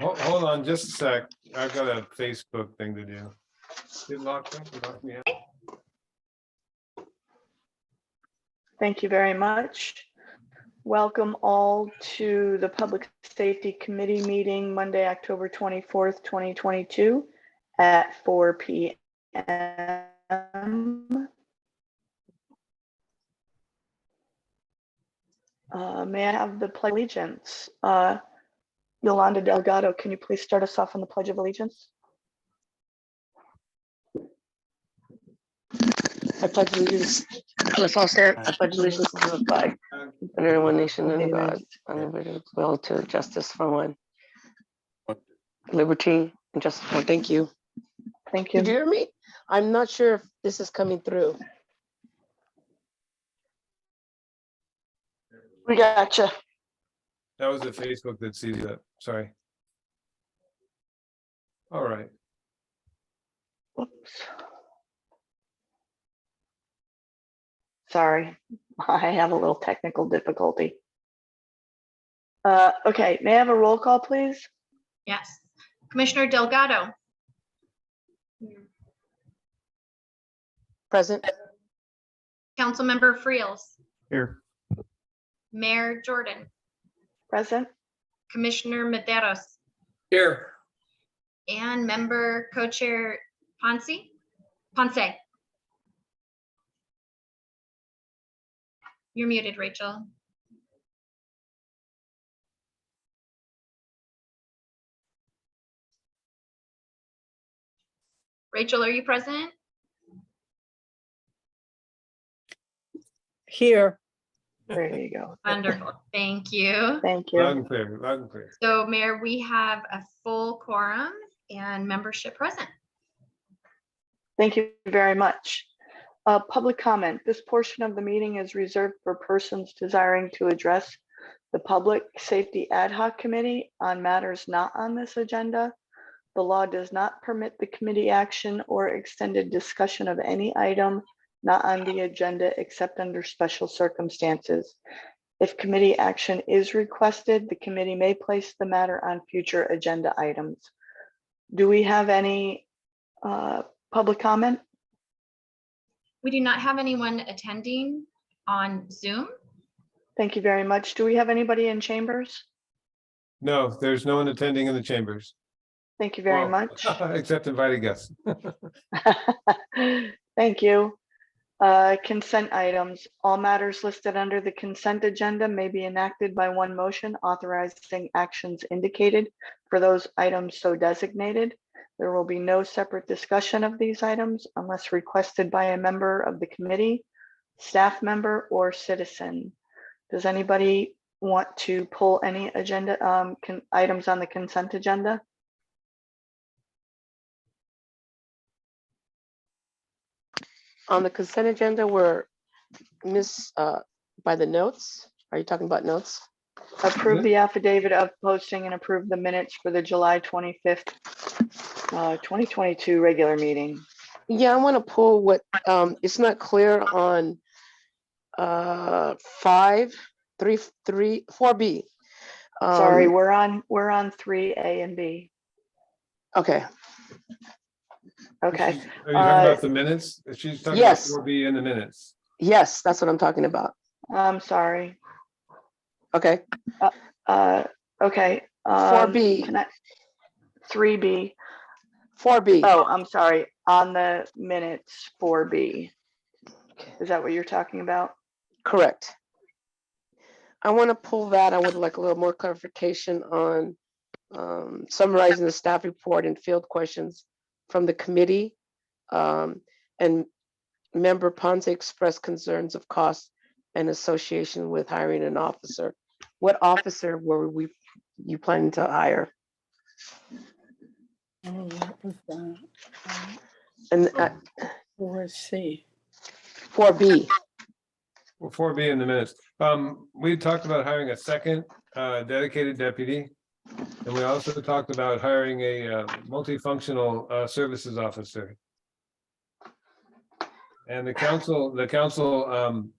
Hold on just a sec. I've got a Facebook thing to do. Did lock me out? Thank you very much. Welcome all to the Public Safety Committee meeting Monday, October 24th, 2022 at 4 p.m. May I have the Pledge of Allegiance? Yolanda Delgado, can you please start us off on the Pledge of Allegiance? I pledge allegiance. Let's all stand. I pledge allegiance to the flag under one nation under God, individual will to justice for one, liberty and justice for. Thank you. Thank you. Did you hear me? I'm not sure if this is coming through. We gotcha. That was the Facebook that sees that. Sorry. All right. Whoops. Sorry, I have a little technical difficulty. Okay, may I have a roll call, please? Yes. Commissioner Delgado. Present. Councilmember Friels. Here. Mayor Jordan. Present. Commissioner Medeiros. Here. And member co-chair Ponce. You're muted, Rachel. Rachel, are you present? Here. There you go. Wonderful. Thank you. Thank you. Loud and clear, loud and clear. So, Mayor, we have a full quorum and membership present. Thank you very much. Public comment. This portion of the meeting is reserved for persons desiring to address the Public Safety Ad Hoc Committee on matters not on this agenda. The law does not permit the committee action or extended discussion of any item not on the agenda except under special circumstances. If committee action is requested, the committee may place the matter on future agenda items. Do we have any public comment? We do not have anyone attending on Zoom. Thank you very much. Do we have anybody in chambers? No, there's no one attending in the chambers. Thank you very Well, much. Except invited guests. Thank you. Consent items. All matters listed under the consent agenda may be enacted by one motion authorizing actions indicated for those items so designated. There will be no separate discussion of these items unless requested by a member of the committee, staff member, or citizen. Does anybody want to pull any agenda items on the consent agenda? On the consent agenda, we're by the notes. Are you talking about notes? Approve the affidavit of posting and approve the minutes for the July 25th, 2022 regular meeting. Yeah, I want to pull what it's not clear on 4B. Sorry, we're on 3A and B. Okay. Okay. Are you talking about the minutes? She's talking Yes. about 4B in the minutes. Yes, that's what I'm talking about. I'm sorry. Okay. Okay. 4B. 3B. 4B. Oh, I'm sorry. On the minutes, 4B. Is that what you're talking about? Correct. I want to pull that. I would like a little more clarification on summarizing the staff report and field questions from the committee. And member Ponce expressed concerns of cost and association with hiring an officer. What officer were you planning to hire? Oh, what was that? And 4C. 4B. Well, 4B in the minutes. We talked about hiring a second dedicated deputy. And we also talked about hiring a multifunctional services officer. And the council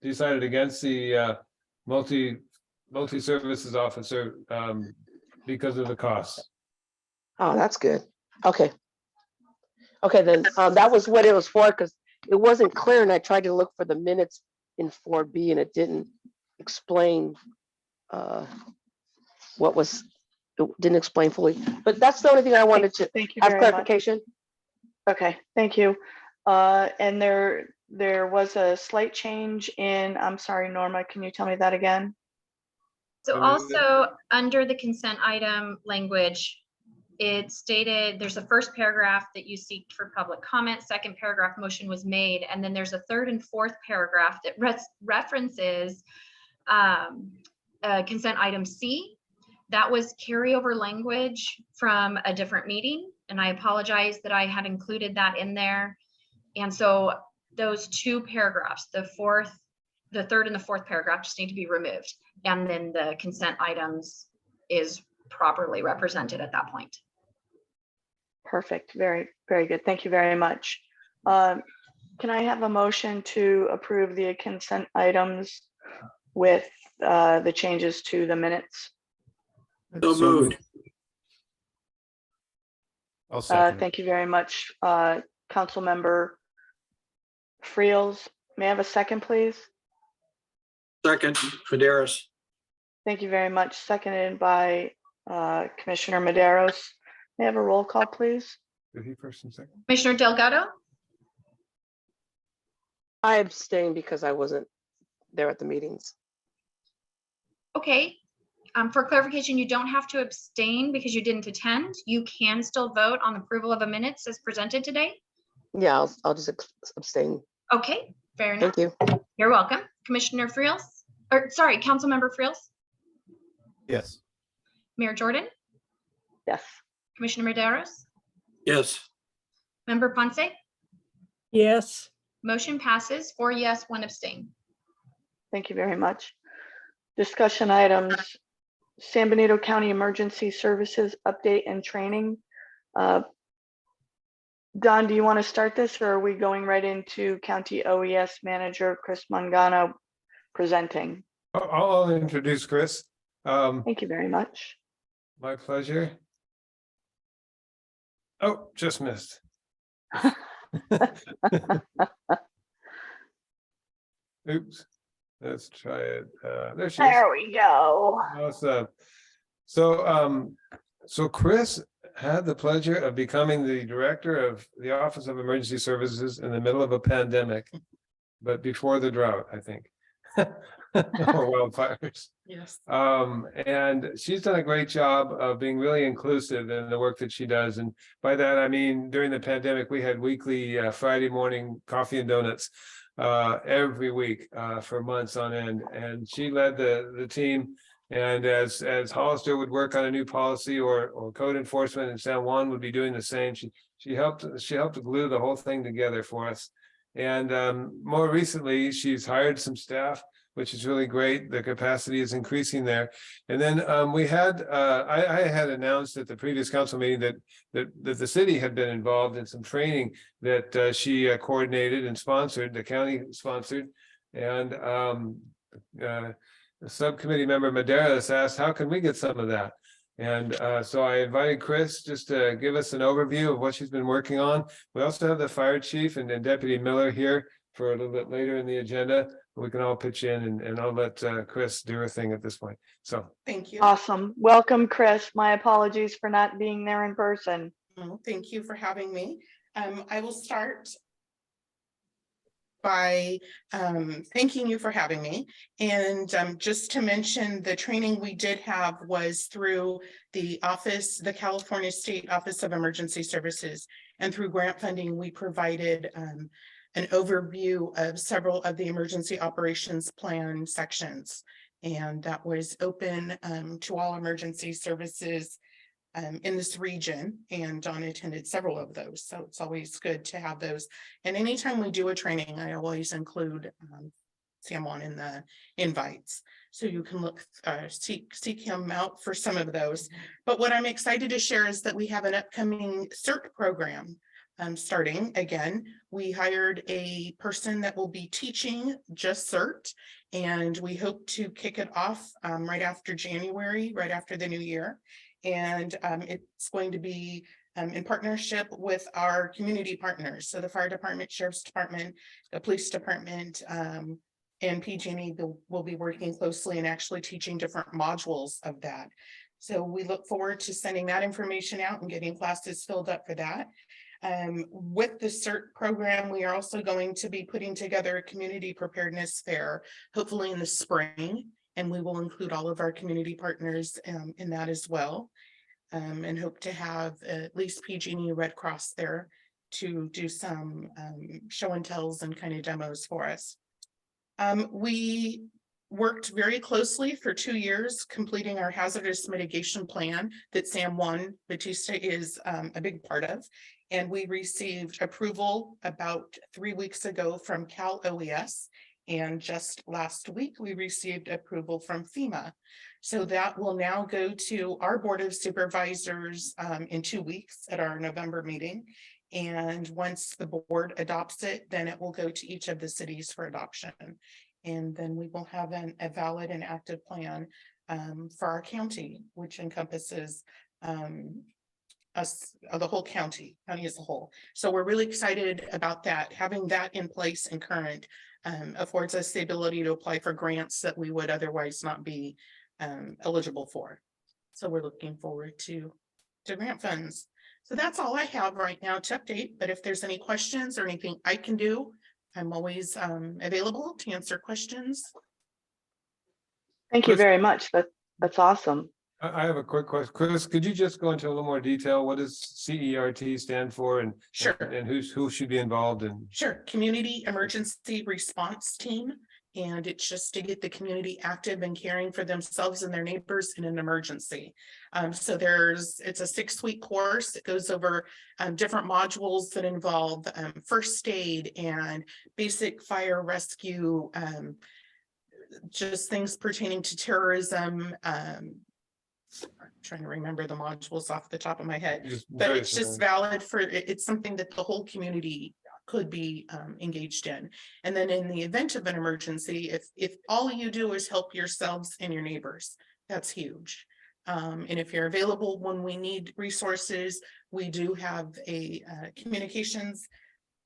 decided against the multi-services officer because of the costs. Oh, that's good. Okay. Okay, then, that was what it was for, because it wasn't clear, and I tried to look for the minutes in 4B, and it didn't explain, what was, it didn't explain fully, but that's the only thing I wanted to Thank you have very much. clarification. Okay, thank you. And there was a slight change in, I'm sorry, Norma, can you tell me that again? So And then- also, under the consent item language, it stated, there's a first paragraph that you seek for public comment, second paragraph motion was made, and then there's a third and fourth paragraph that references consent item C. That was carryover language from a different meeting, and I apologize that I had included that in there. And so those two paragraphs, the third and the fourth paragraph, just need to be removed. And then the consent items is properly represented at that point. Perfect, very, very good. Thank you very much. Can I have a motion to approve the consent items with the changes to the minutes? So moved. I'll second it. Thank you very much, Councilmember Friels. May I have a second, please? Second, Fideris. Thank you very much. Seconded by Commissioner Maderos. May I have a roll call, please? Did he first and second? Commissioner Delgado, I abstained because I wasn't there at the meetings. okay. For clarification, you don't have to abstain because you didn't attend. You can still vote on approval of the minutes as presented today. Yeah, I'll just abstain. Okay, fair enough. Thank you. You're welcome. Commissioner Friels, or sorry, Councilmember Friels, Yes. Mayor Jordan, Yes. Commissioner Maderos, Yes. Member Ponce, Yes. motion passes 4 yes, 1 abstain. Thank you very much. Discussion items, San Benito County Emergency Services update and training. Don, do you want to start this, or are we going right into County OES Manager Chris Mangano presenting? I'll introduce Chris. Thank you very much. My pleasure. Oh, just missed. Oops. Let's try it. There she is. There we go. Awesome. So Chris had the pleasure of becoming the director of the Office of Emergency Services in the middle of a pandemic, but before the drought, I think. Or wildfires. Yes. And she's done a great job of being really inclusive in the work that she does. And by that, I mean, during the pandemic, we had weekly Friday morning coffee and donuts every week for months on end. And she led the team. And as Hollister would work on a new policy or code enforcement, and San Juan would be doing the same, she helped glue the whole thing together for us. And more recently, she's hired some staff, which is really great. The capacity is increasing there. And then we had, I had announced at the previous council meeting that the city had been involved in some training that she coordinated and sponsored, the county sponsored. And the subcommittee member Maderos asked, how can we get some of that? And so I invited Chris just to give us an overview of what she's been working on. We also have the fire chief and Deputy Miller here for a little bit later in the agenda. We can all pitch in and I'll let Chris do her thing at this point. So Thank you. Awesome. Welcome, Chris. My apologies for not being there in person. Oh, thank you for having me. I will start by thanking you for having me. And just to mention, the training we did have was through the California State Office of Emergency Services. And through grant funding, we provided an overview of several of the emergency operations plan sections. And that was open to all emergency services in this region, and Dawn attended several of those. So it's always good to have those. And anytime we do a training, I always include San Juan in the invites. So you can look, seek him out for some of those. But what I'm excited to share is that we have an upcoming CERT program starting again. We hired a person that will be teaching just CERT, and we hope to kick it off right after January, right after the new year. And it's going to be in partnership with our community partners. So the fire department, sheriff's department, the police department, and PG&E will be working closely and actually teaching different modules of that. So we look forward to sending that information out and getting classes filled up for that. With the CERT program, we are also going to be putting together a community preparedness fair, hopefully in the spring, and we will include all of our community partners in that as well. And hope to have at least PG&E Red Cross there to do some show and tells and kind of demos for us. We worked very closely for 2 years, completing our hazardous mitigation plan that Sam Juan Batista is a big part of. And we received approval about 3 weeks ago from Cal OES. And just last week, we received approval from FEMA. So that will now go to our Board of Supervisors in 2 weeks at our November meeting. And once the board adopts it, then it will go to each of the cities for adoption. And then we will have a valid and active plan for our county, which encompasses us, the whole county as a whole. So we're really excited about that. Having that in place and current affords us the ability to apply for grants that we would otherwise not be eligible for. So we're looking forward to grant funds. So that's all I have right now to update, but if there's any questions or anything I can do, I'm always available to answer questions. Thank you Chris- very much. That's awesome. I have a quick question. Chris, could you just go into a little more detail? What does CERT stand for and Sure. and who should be involved in? Sure, Community Emergency Response Team. And it's just to get the community active and caring for themselves and their neighbors in an emergency. So it's a 6-week course. It goes over different modules that involve first aid and basic fire rescue, just things pertaining to terrorism. I'm trying to remember the modules off the top of my head, but it's just valid for, it's something that the whole community could be engaged in. And then in the event of an emergency, if all you do is help yourselves and your neighbors, that's huge. And if you're available when we need resources, we do have a communications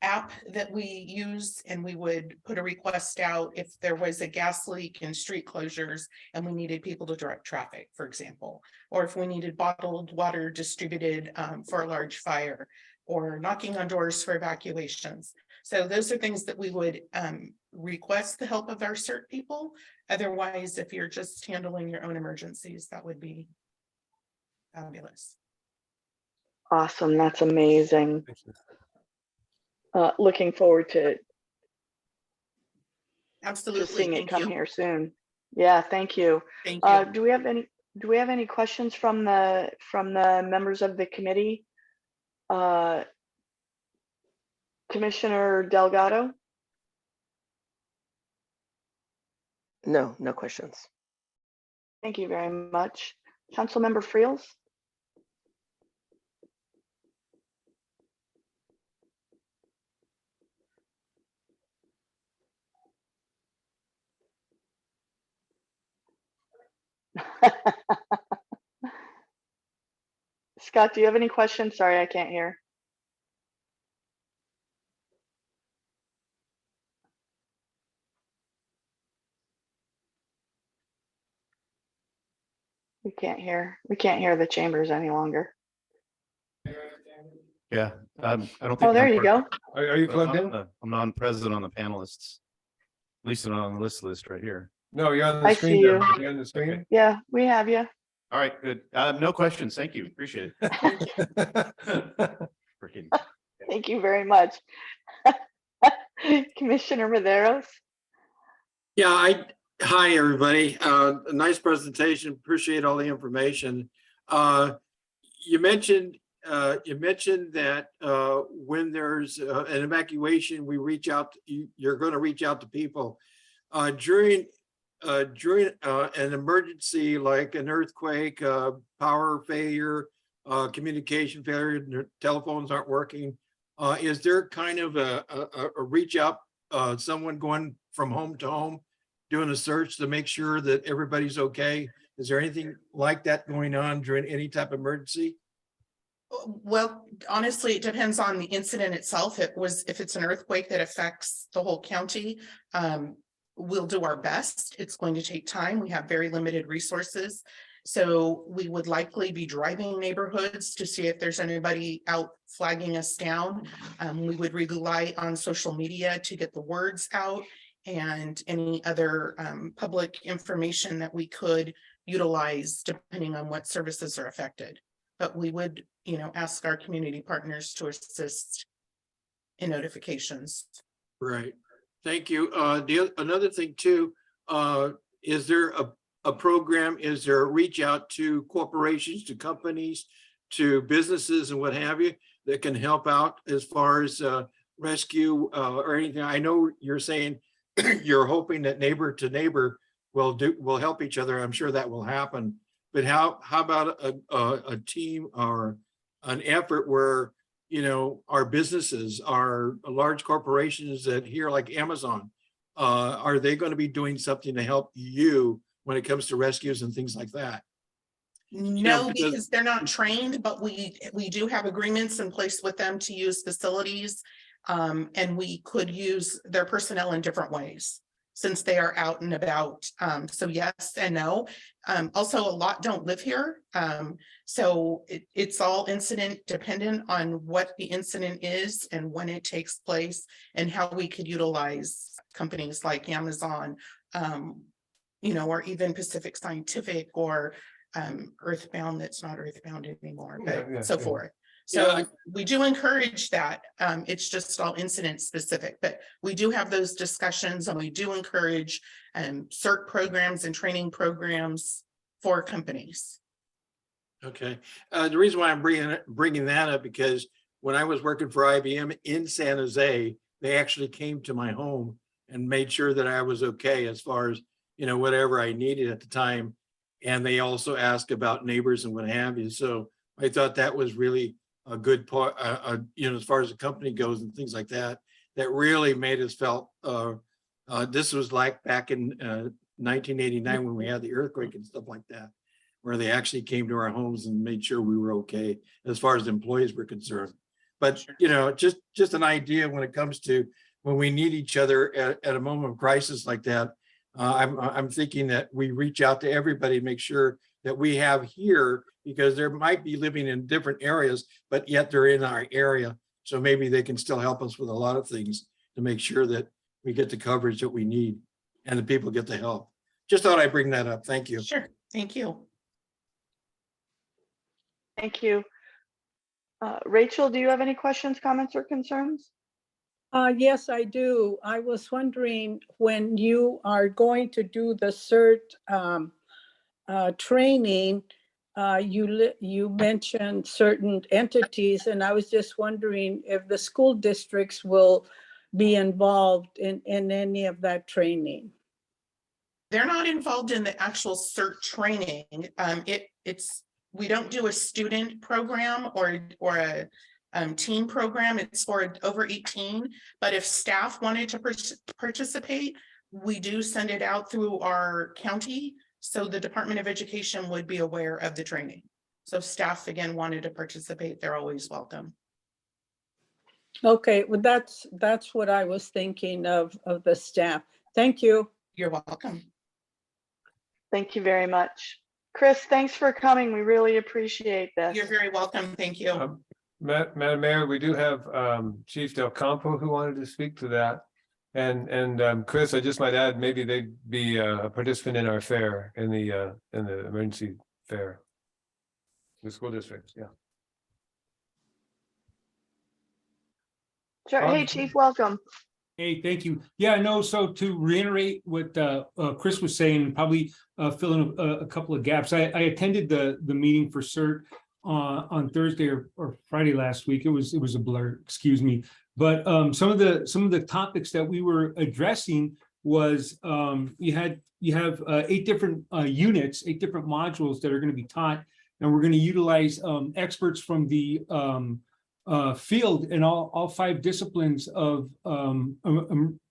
app that we use, and we would put a request out if there was a gas leak and street closures and we needed people to direct traffic, for example, or if we needed bottled water distributed for a large fire, or knocking on doors for evacuations. So those are things that we would request the help of our CERT people. Otherwise, if you're just handling your own emergencies, that would be fabulous. Awesome. That's amazing. Looking forward to Absolutely. seeing it Thank come you. here soon. Yeah, thank you. Thank you. Do we have any questions from the members of the committee? Commissioner Delgado? No questions. Thank you very much. Councilmember Friels? Scott, do you have any questions? Sorry, I can't hear. We can't hear the chambers any longer. Yeah, I don't think. Oh, there I'm you part- go. Are you plugged in? I'm not present on the panelists. At least I'm on the list right here. No, you're on the I screen. see there. you. You're on the screen. Yeah, we have you. All right, good. No questions. Thank you. Appreciate it. Freaking. Thank you very much. Commissioner Maderos? Yeah, hi, everybody. A nice presentation. Appreciate all the information. You mentioned that when there's an evacuation, you're going to reach out to people during an emergency like an earthquake, power failure, communication failure, telephones aren't working. Is there kind of a reach out, someone going from home to home, doing a search to make sure that everybody's okay Is there anything like that going on during any type of emergency? Well, honestly, it depends on the incident itself. If it's an earthquake that affects the whole county, we'll do our best. It's going to take time. We have very limited resources. So we would likely be driving neighborhoods to see if there's anybody out flagging us down. We would rely on social media to get the words out and any other public information that we could utilize depending on what services are affected. But we would, ask our community partners to assist in notifications. Right. Thank you. Another thing too, is there a program, is there a reach out to corporations, to companies, to businesses and what have you that can help out as far as rescue or anything? I know you're saying you're hoping that neighbor to neighbor will help each other. I'm sure that will happen. But how about a team or an effort where, our businesses, our large corporations that here like Amazon, are they going to be doing something to help you when it comes to rescues and things like that? No, because they're not trained, but we do have agreements in place with them to use facilities. And we could use their personnel in different ways since they are out and about. So yes and no. Also, a lot don't live here. So it's all incident dependent on what the incident is and when it takes place and how we could utilize companies like Amazon, or even Pacific Scientific or Earthbound that's not Earthbound anymore, but so forth. So we do encourage that. It's just all incident specific, but we do have those discussions and we do encourage CERT programs and training programs for companies. Okay. The reason why I'm bringing that up because when I was working for IBM in San Jose, they actually came to my home and made sure that I was okay as far as, whatever I needed at the time. And they also asked about neighbors and what have you. So I thought that was really a good part, as far as the company goes and things like that, that really made us felt, this was like back in 1989 when we had the earthquake and stuff like that, where they actually came to our homes and made sure we were okay as far as employees were concerned. But, just an idea when it comes to when we need each other at a moment of crisis like that. I'm thinking that we reach out to everybody, make sure that we have here, because there might be living in different areas, but yet they're in our area. So maybe they can still help us with a lot of things to make sure that we get the coverage that we need and the people get the help. Just thought I'd bring that up. Thank you. Sure. Thank you. Thank you. Rachel, do you have any questions, comments, or concerns? Yes, I do. I was wondering when you are going to do the CERT training, you mentioned certain entities, and I was just wondering if the school districts will be involved in any of that training. They're not involved in the actual CERT training. We don't do a student program or a teen program. It's for over 18. But if staff wanted to participate, we do send it out through our county. So the Department of Education would be aware of the training. So if staff again wanted to participate, they're always welcome. Okay, well, that's what I was thinking of the staff. Thank you. You're welcome. Thank you very much. Chris, thanks for coming. We really appreciate this. You're very welcome. Thank you. Madam Mayor, we do have Chief Del Campo who wanted to speak to that. And Chris, I just might add, maybe they'd be a participant in our fair, in the emergency fair. The school district, yeah. Sure. Hey, Chief, welcome. Hey, thank you. Yeah, no, so to reiterate what Chris was saying, probably fill in a couple of gaps. I attended the meeting for CERT on Thursday or Friday last week. It was a blur, excuse me. But some of the topics that we were addressing was you have 8 different units, 8 different modules that are going to be taught, and we're going to utilize experts from the field in all 5 disciplines of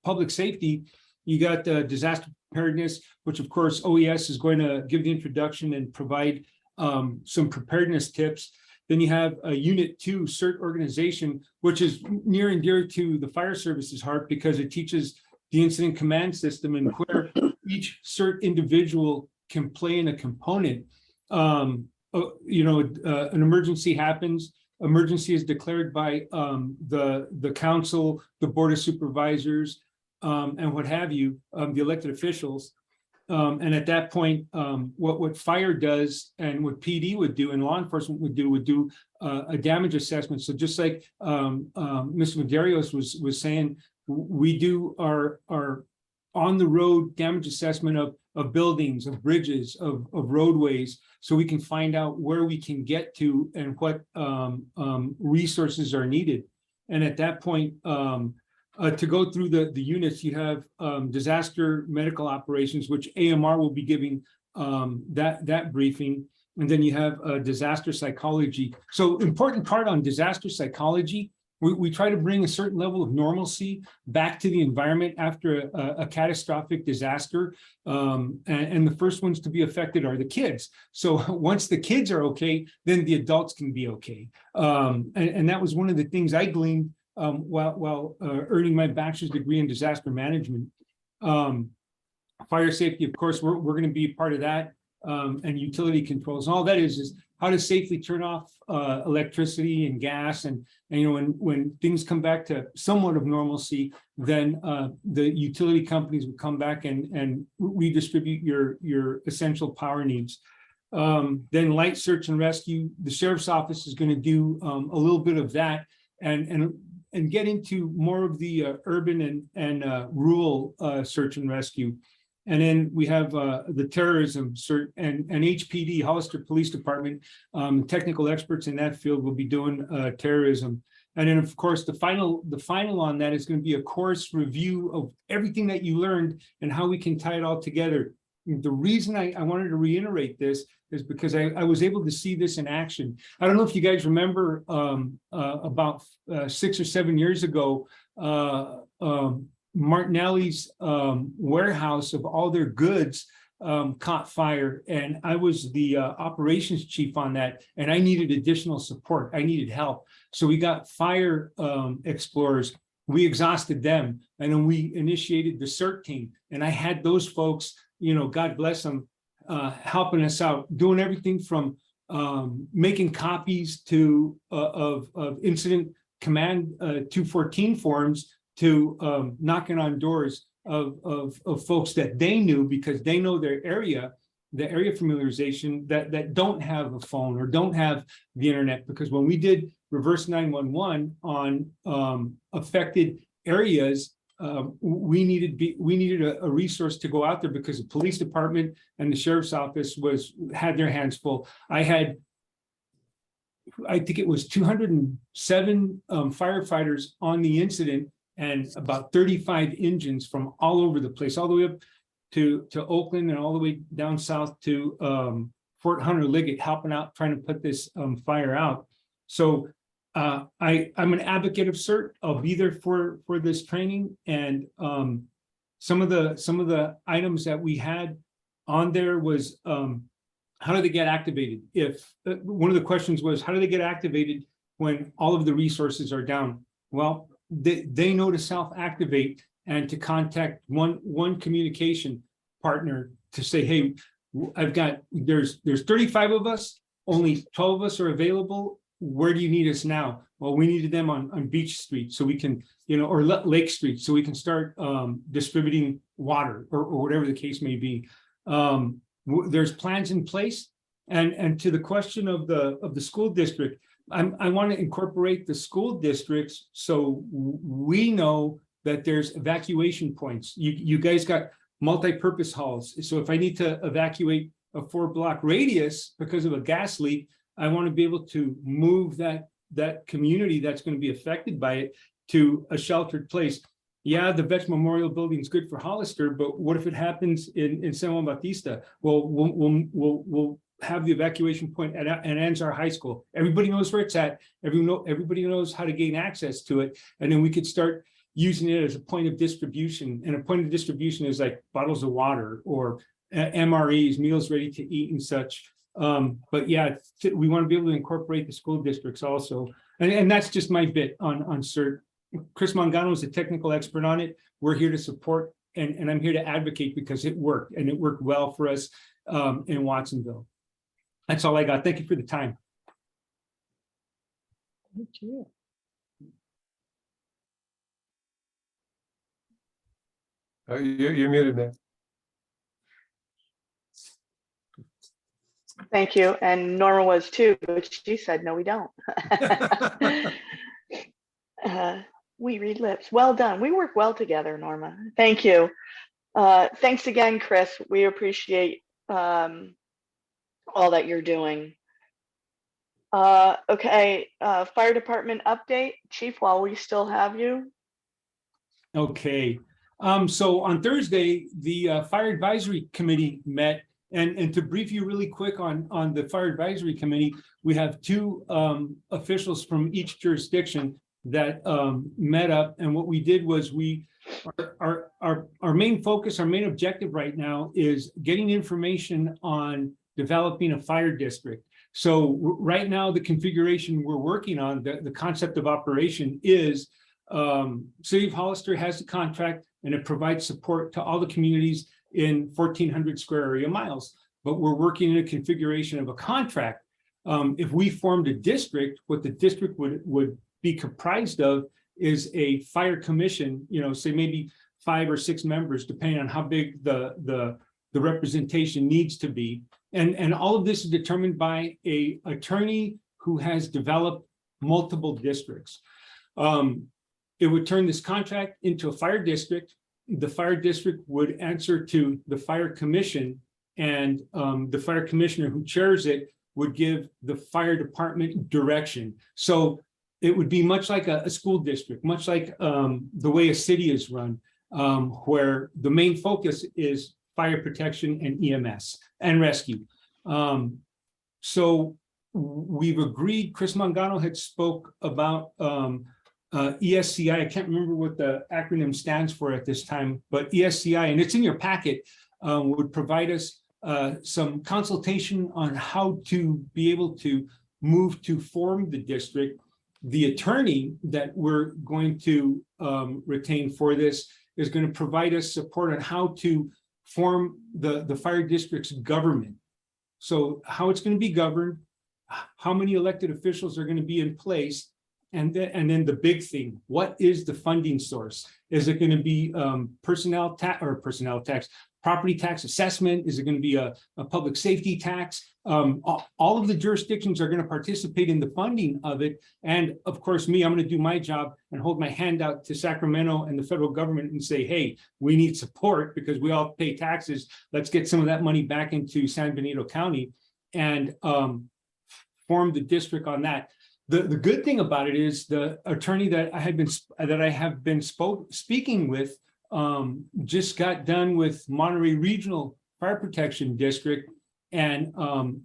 public safety You got disaster preparedness, which of course OES is going to give the introduction and provide some preparedness tips. Then you have a Unit 2 CERT organization, which is near and dear to the fire service's heart because it teaches the incident command system and where each CERT individual can play in a component. An emergency happens. Emergency is declared by the council, the board of supervisors, and what have you, the elected officials. And at that point, what fire does and what PD would do and law enforcement would do a damage assessment. So just like Mr. Medeiros was saying, we do our on the road damage assessment of buildings, of bridges, of roadways, so we can find out where we can get to and what resources are needed. And at that point, to go through the units, you have disaster medical operations, which AMR will be giving that briefing. And then you have disaster psychology. So important part on disaster psychology, we try to bring a certain level of normalcy back to the environment after a catastrophic disaster. And the first ones to be affected are the kids. So once the kids are okay, then the adults can be okay. And that was one of the things I gleaned while earning my bachelor's degree in disaster management. Fire safety, of course, we're going to be part of that, and utility controls. And all that is how to safely turn off electricity and gas. And when things come back to somewhat of normalcy, then the utility companies will come back and redistribute your essential power needs. Then light search and rescue, the sheriff's office is going to do a little bit of that and get into more of the urban and rural search and rescue. And then we have the terrorism cert and HPD, Hollister Police Department, technical experts in that field will be doing terrorism. And then of course, the final on that is going to be a course review of everything that you learned and how we can tie it all together. The reason I wanted to reiterate this is because I was able to see this in action. I don't know if you guys remember about 6 or 7 years ago, Martinelli's warehouse of all their goods caught fire, and I was the operations chief on that, and I needed additional support. I needed help. So we got fire explorers. We exhausted them, and then we initiated the CERT team, and I had those folks, God bless them, helping us out, doing everything from making copies of incident command 214 forms to knocking on doors of folks that they knew because they know their area, the area familiarization that don't have a phone or don't have the internet. Because when we did reverse 911 on affected areas, we needed a resource to go out there because the police department and the sheriff's office had their hands full. I think it was 207 firefighters on the incident and about 35 engines from all over the place, all the way up to Oakland and all the way down south to Fort Hunter Liggett, helping out, trying to put this fire out. So I'm an advocate of CERT. I'll be there for this training, and some of the items that we had on there was how do they get activated? If one of the questions was how do they get activated when all of the resources are down? Well, they know to self-activate and to contact one communication partner to say, hey, there's 35 of us, only 12 of us are available. Where do you need us now? Well, we needed them on Beach Street so we can, or Lake Street, so we can start distributing water or whatever the case may be. There's plans in place. And to the question of the school district, I want to incorporate the school districts so we know that there's evacuation points. You guys got multi-purpose halls. So if I need to evacuate a 4-block radius because of a gas leak, I want to be able to move that community that's going to be affected by it to a sheltered place. Yeah, the Vetch Memorial Building is good for Hollister, but what if it happens in San Juan Bautista? Well, we'll have the evacuation point at Ansar High School. Everybody knows where it's at. Everybody knows how to gain access to it. And then we could start, using it as a point of distribution, and a point of distribution is like bottles of water or MREs, meals ready to eat and such. But yeah, we want to be able to incorporate the school districts also. And that's just my bit on CERT. Chris Mangano is a technical expert on it. We're here to support, and I'm here to advocate because it worked, and it worked well for us in Watsonville. That's all I got. Thank you for the time. Thank you. You're muted, man. Thank you. And Norma was too, but she said, no, we don't. We read lips. Well done. We work well together, Norma. Thank you. Thanks again, Chris. We appreciate all that you're doing. Okay, fire department update. Chief, while we still have you. Okay. So on Thursday, the Fire Advisory Committee met, and to brief you really quick on the Fire Advisory Committee, we have two officials from each jurisdiction that met up, and what we did was our main focus, our main objective right now is getting information on developing a fire district. So right now, the configuration we're working on, the concept of operation is City of Hollister has the contract, and it provides support to all the communities in 1,400 square area miles. But we're working in a configuration of a contract. If we formed a district, what the district would be comprised of is a fire commission, say maybe 5 or 6 members, depending on how big the representation needs to be. And all of this is determined by an attorney who has developed multiple districts. It would turn this contract into a fire district. The fire district would answer to the fire commission, and the fire commissioner who chairs it would give the fire department direction. So it would be much like a school district, much like the way a city is run, where the main focus is fire protection and EMS and rescue. So we've agreed, Chris Mangano had spoke about ESCI. I can't remember what the acronym stands for at this time, but ESCI, and it's in your packet, would provide us some consultation on how to be able to move to form the district. The attorney that we're going to retain for this is going to provide us support on how to form the fire district's government. So how it's going to be governed, how many elected officials are going to be in place, and then the big thing, what is the funding source? Is it going to be personnel tax, property tax assessment? Is it going to be a public safety tax? All of the jurisdictions are going to participate in the funding of it. And of course, I'm going to do my job and hold my hand out to Sacramento and the federal government and say, hey, we need support because we all pay taxes. Let's get some of that money back into San Benito County and form the district on that. The good thing about it is the attorney that I have been speaking with just got done with Monterey Regional Fire Protection District, and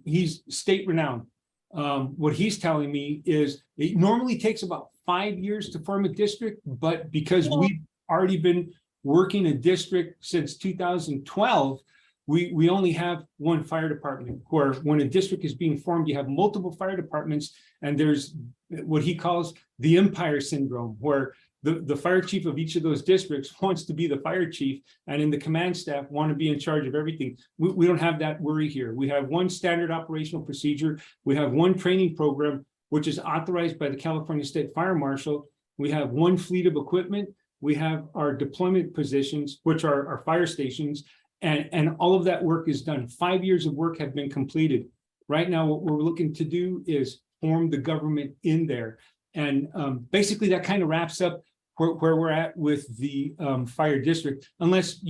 he's state renowned. What he's telling me is it normally takes about 5 years to form a district, but because we've already been working a district since 2012, we only have one fire department, where when a district is being formed, you have multiple fire departments, and there's what he calls the empire syndrome, where the fire chief of each of those districts wants to be the fire chief, and in the command staff want to be in charge of everything. We don't have that worry here. We have one standard operational procedure. We have one training program, which is authorized by the California State Fire Marshal. We have one fleet of equipment. We have our deployment positions, which are our fire stations. And all of that work is done. 5 years of work have been completed. Right now, what we're looking to do is form the government in there. And basically that kind of wraps up where we're at with the fire district, unless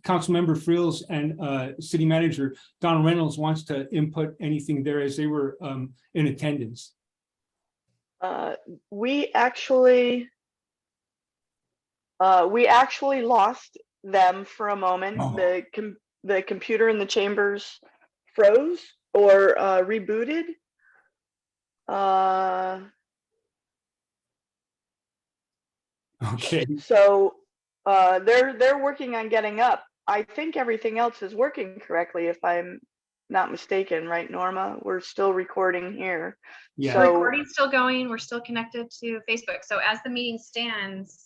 Councilmember Frills and City Manager Don Reynolds wants to input anything there, as they were in attendance. We actually lost them for a moment. Oh. The computer in the chambers froze or rebooted. Okay, So they're working on getting up. I think everything else is working correctly, if I'm not mistaken, right, Norma? We're still recording here. yeah. So Recording's still going. We're still connected to Facebook. So as the meeting stands,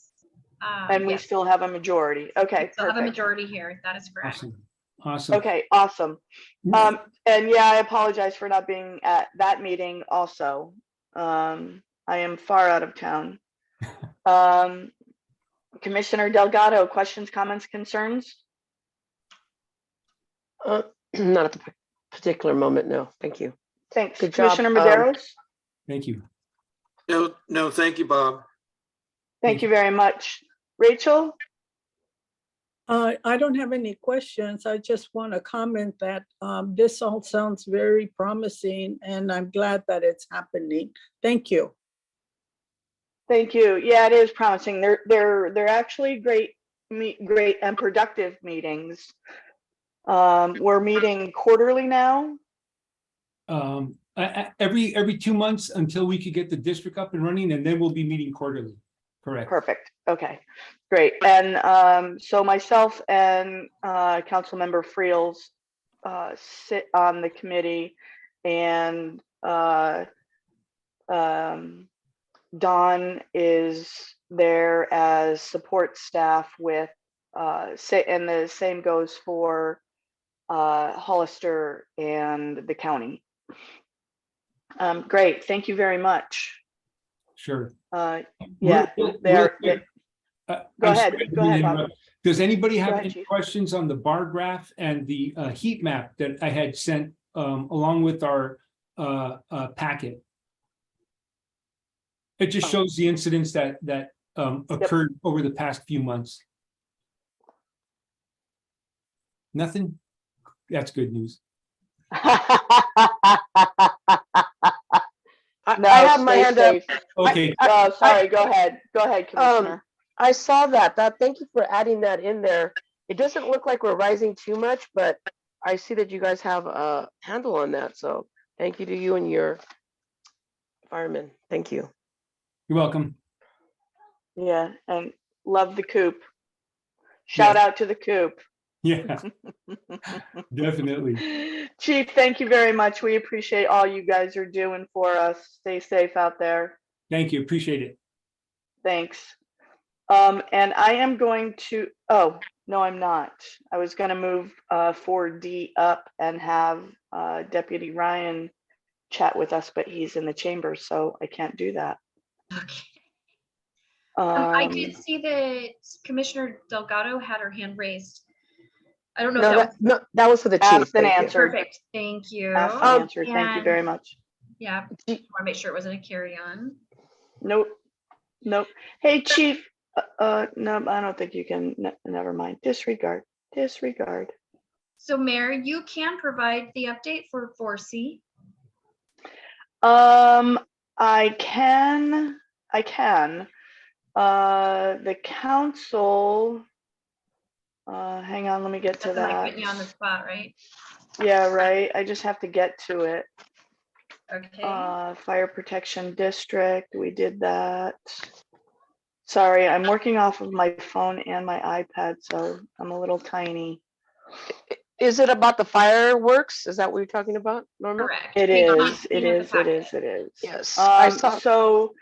and we yes, still have a majority. we Okay, still have a perfect. majority here. That is correct. Awesome. Awesome. Okay, awesome. And yeah, I apologize for not being at that meeting also. I am far out of town. Commissioner Delgado, questions, comments, concerns? Not at the particular moment, no, thank you. Thanks. Good job. Commissioner Maderos? Thank you. No, thank you, Bob. Thank you very much. Rachel? I don't have any questions. I just want to comment that this all sounds very promising, and I'm glad that it's happening. Thank you. Thank you. Yeah, it is promising. They're actually great and productive meetings. We're meeting quarterly now. Every 2 months until we could get the district up and running, and then we'll be meeting quarterly. Correct. Perfect. Okay, great. And so myself and Councilmember Friels sit on the committee, and Dawn is there as support staff with and the same goes for Hollister and the county. Great, thank you very much. Sure. Yeah, they're. Go ahead, Bob. Does anybody Go have ahead, any Chief. questions on the bar graph and the heat map that I had sent along with our packet? It just shows the incidents that occurred over the past few months. Nothing? That's good news. No, I have my stay hand up. safe. Okay, Oh, sorry, go ahead, Commissioner. I saw that. Thank you for adding that in there. It doesn't look like we're rising too much, but I see that you guys have a handle on that. So thank you to you and your firemen. Thank you. you're welcome. Yeah, and love the coop. Shout out to the coop. Yeah, definitely. Chief, thank you very much. We appreciate all you guys are doing for us. Stay safe out there. Thank you. Appreciate it. Thanks. And I am going to, oh, no, I'm not. I was going to move 4D up and have Deputy Ryan chat with us, but he's in the chamber, so I can't do that. Okay. I did see that Commissioner Delgado had her hand raised. I don't know if That was for the chief. Asked and Thank you. answered. perfect. Thank you. Asked and answered. Thank you And- very much. Yeah, want to make sure it wasn't a carry on. Nope. Nope. Hey, Chief. No, I don't think you can. Never mind. Disregard. Disregard. So Mayor, you can provide the update for 4C. I can. The council. Hang on. Let me get to That's like that. putting you on the spot, right? Yeah, right. I just have to get to it. Okay. Fire protection district. We did that. Sorry, I'm working off of my phone and my iPad, so I'm a little tiny. Is it about the fireworks? Is that what you're talking about, Norma? Correct. It Hang on, is. I'm It looking at the is. It packet. is. It is. Yes, I saw. So,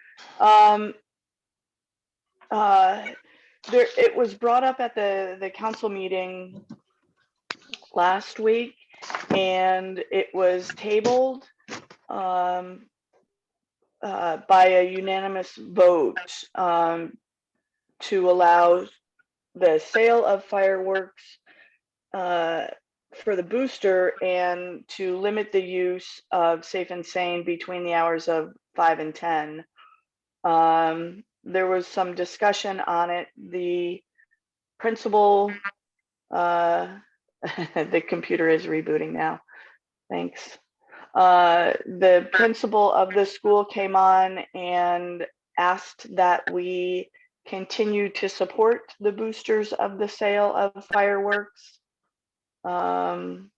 it was brought up at the council meeting last week, and it was tabled by a unanimous vote to allow the sale of fireworks for the booster and to limit the use of Safe and Sane between the hours of 5 and 10. There was some discussion on it. The principal, the computer is rebooting now. Thanks. The principal of the school came on and asked that we continue to support the boosters of the sale of fireworks. Hang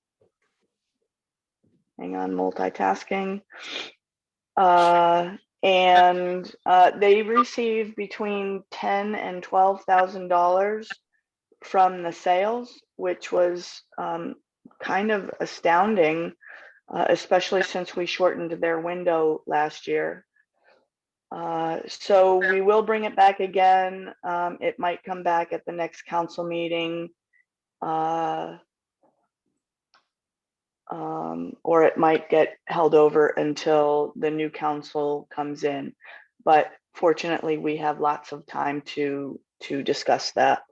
on, multitasking. And they received between $10,000 and $12,000 from the sales, which was kind of astounding, especially since we shortened their window last year. So we will bring it back again. It might come back at the next council meeting. Or it might get held over until the new council comes in. But fortunately, we have lots of time to discuss that.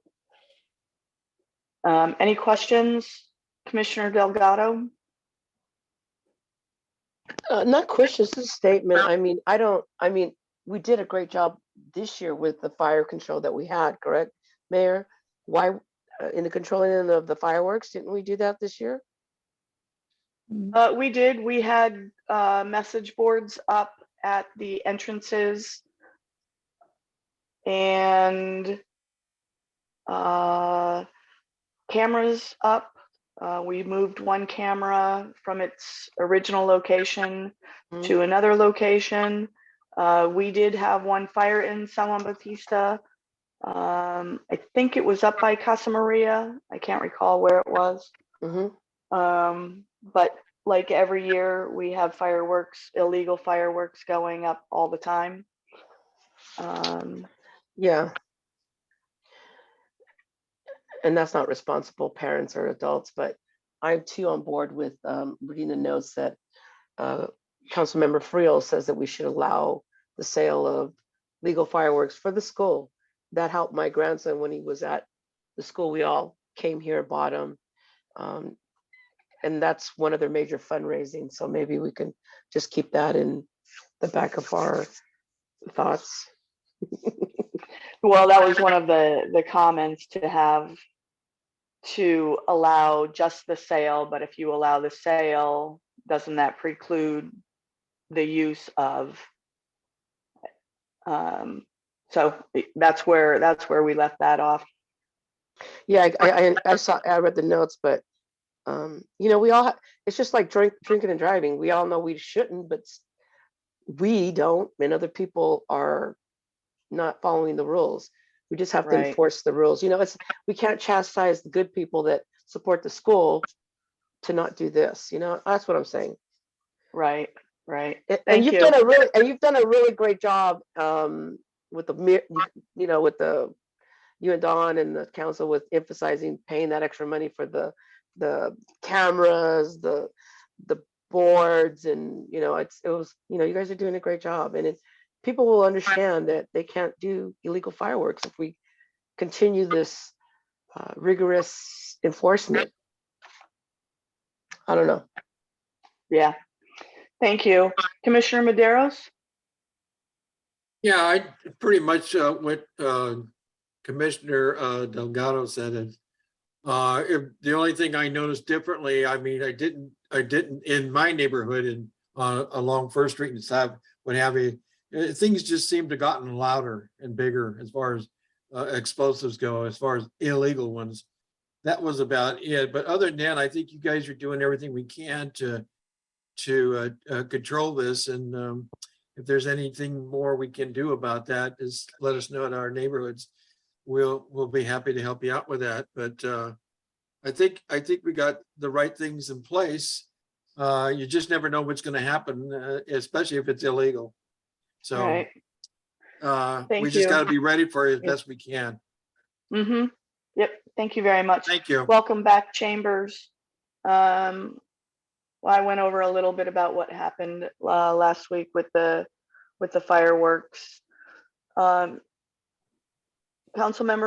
Any questions, Commissioner Delgado? Not questions, just a statement. I mean, we did a great job this year with the fire control that we had, correct, Mayor? Why, in the controlling of the fireworks, didn't we do that this year? We did. We had message boards up at the entrances and cameras up. We moved one camera from its original location to another location. We did have one fire in San Juan Bautista. I think it was up by Casa Maria. I can't recall where it was. But like every year, we have fireworks, illegal fireworks going up all the time. Yeah. And that's not responsible parents or adults, but I'm too on board with reading the notes that Councilmember Friel says that we should allow the sale of legal fireworks for the school. That helped my grandson when he was at the school. We all came here, bought them. And that's one of their major fundraising. So maybe we can just keep that in the back of our thoughts. Well, that was one of the comments, to allow just the sale, but if you allow the sale, doesn't that preclude the use of? So that's where we left that off. Yeah, I read the notes, but you know, it's just like drinking and driving. We all know we shouldn't, but we don't, and other people are not following the rules. We just have to enforce the rules. You know, we can't chastise the good people that support the school to not do this. You know, that's what I'm saying. Right. And you've done a really great job with the you and Dawn and the council with emphasizing paying that extra money for the cameras, the boards, and you know, you guys are doing a great job, and people will understand that they can't do illegal fireworks if we continue this rigorous enforcement. I don't know. Yeah. Thank you. Commissioner Medeiros? Yeah, I pretty much what Commissioner Delgado said. And if the only thing I noticed differently, I mean, I didn't in my neighborhood and along First Street and stuff, what have you. Things just seem to have gotten louder and bigger as far as explosives go, as far as illegal ones. That was about it. But other than that, I think you guys are doing everything we can to control this. And if there's anything more we can do about that, just let us know in our neighborhoods. We'll be happy to help you out with that. But I think we got the right things in place. You just never know what's going to happen, especially if it's illegal. So we just got to be ready for it as best we can. Yep. Thank you very much. Thank you. Welcome back, Chambers. Well, I went over a little bit about what happened last week with the fireworks. Councilmember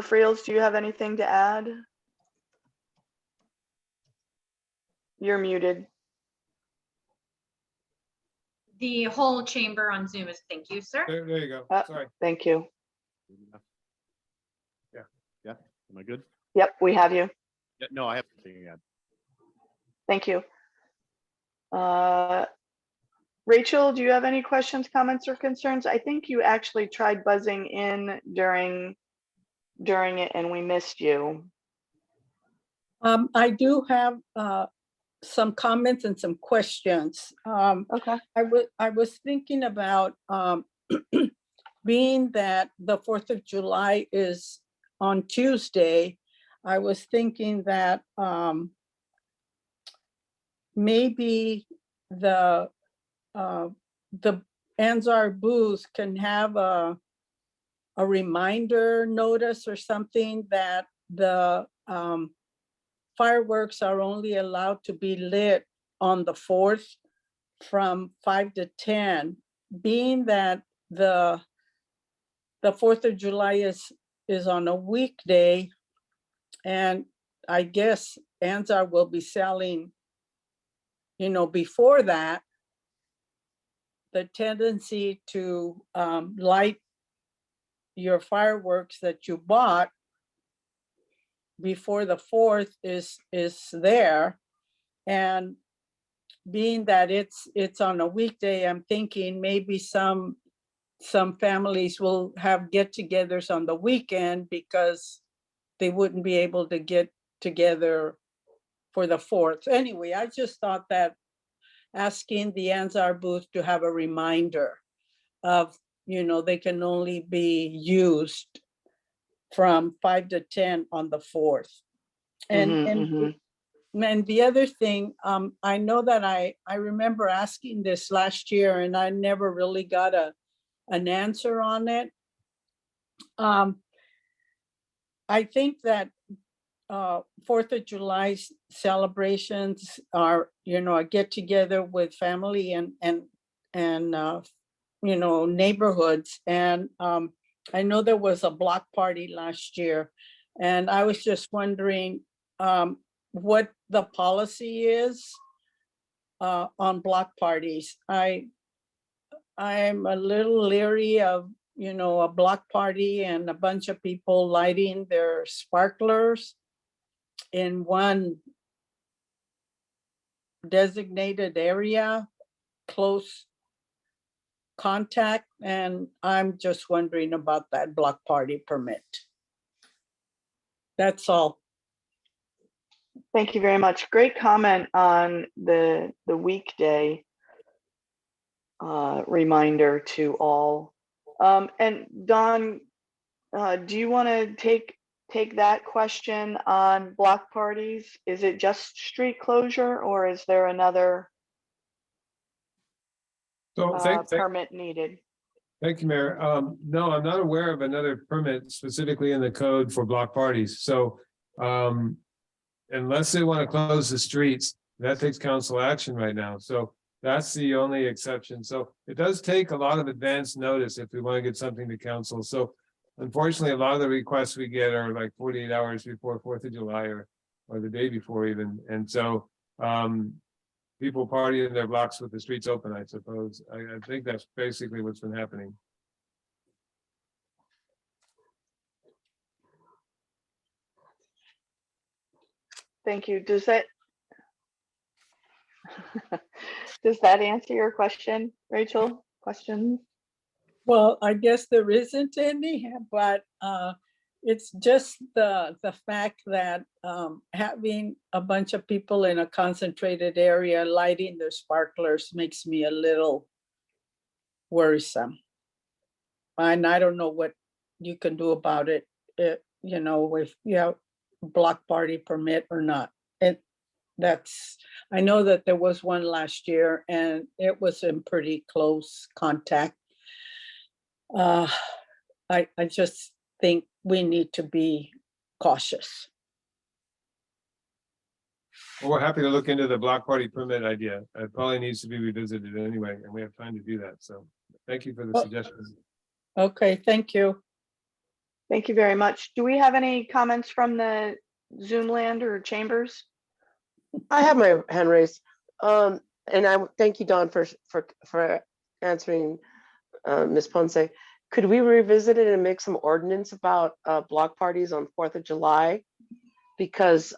Friels, do you have anything to add? You're muted. The whole chamber on Zoom is, thank you, sir. There you go. Sorry. Thank you. Yeah. Am I good? Yep, we have you. Yeah, no, I have to take again. Thank you. Rachel, do you have any questions, comments, or concerns? I think you actually tried buzzing in during it and we missed you. I do have some comments and some questions. Okay. I was thinking about being that the 4th of July is on Tuesday, I was thinking that maybe the Anzar booth can have a reminder notice or something that the fireworks are only allowed to be lit on the 4th from 5 to 10, being that the 4th of July is on a weekday, and I guess Anzar will be selling, before that. The tendency to light your fireworks that you bought before the 4th is there. And being that it's on a weekday, I'm thinking maybe some families will have get-togethers on the weekend because they wouldn't be able to get together for the 4th. Anyway, I just thought that asking the Anzar booth to have a reminder of, they can only be used from 5 to 10 on the 4th. And the other thing, I know that I remember asking this last year and I never really got an answer on it. I think that 4th of July celebrations are, a get together with family and neighborhoods. And I know there was a block party last year, and I was just wondering what the policy is on block parties. I'm a little leery of, a block party and a bunch of people lighting their sparklers in one designated area, close contact, and I'm just wondering about that block party permit. That's all. Thank you very much. Great comment on the weekday reminder to all. And Don, do you want to take that question on block parties? Is it just street closure, or is there another So permit needed? thank you, Mayor. No, I'm not aware of another permit specifically in the code for block parties. So unless they want to close the streets, that takes council action right now. So that's the only exception. So it does take a lot of advance notice if we want to get something to council. So unfortunately, a lot of the requests we get are like 48 hours before 4th of July or the day before even. And so people party in their blocks with the streets open, I suppose. I think that's basically what's been happening. Thank you. Does that does that answer your question, Rachel? Questions? Well, I guess there isn't any, but it's just the fact that having a bunch of people in a concentrated area lighting their sparklers makes me a little worrisome. And I don't know what you can do about it, if you have block party permit or not. I know that there was one last year and it was in pretty close contact. I just think we need to be cautious. Well, we're happy to look into the block party permit idea. It probably needs to be revisited anyway, and we have time to do that. So thank you for the suggestion. Okay, thank you. Thank you very much. Do we have any comments from the Zoom land or chambers? I have my hand raised. And I thank you, Don, for answering Ms. Ponce. Could we revisit it and make some ordinance about block parties on 4th of July? Because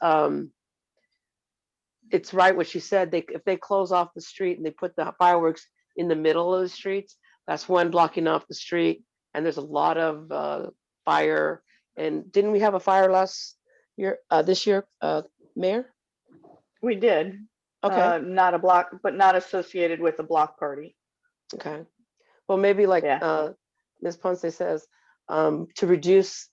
it's right what she said. If they close off the street and they put the fireworks in the middle of the streets, that's one blocking off the street. And there's a lot of fire. And didn't we have a fire last year, this year, Mayor? We did. Okay. Not a block, but not associated with a block party. Okay. Well, maybe like Yeah. Ms. Ponce says, to reduce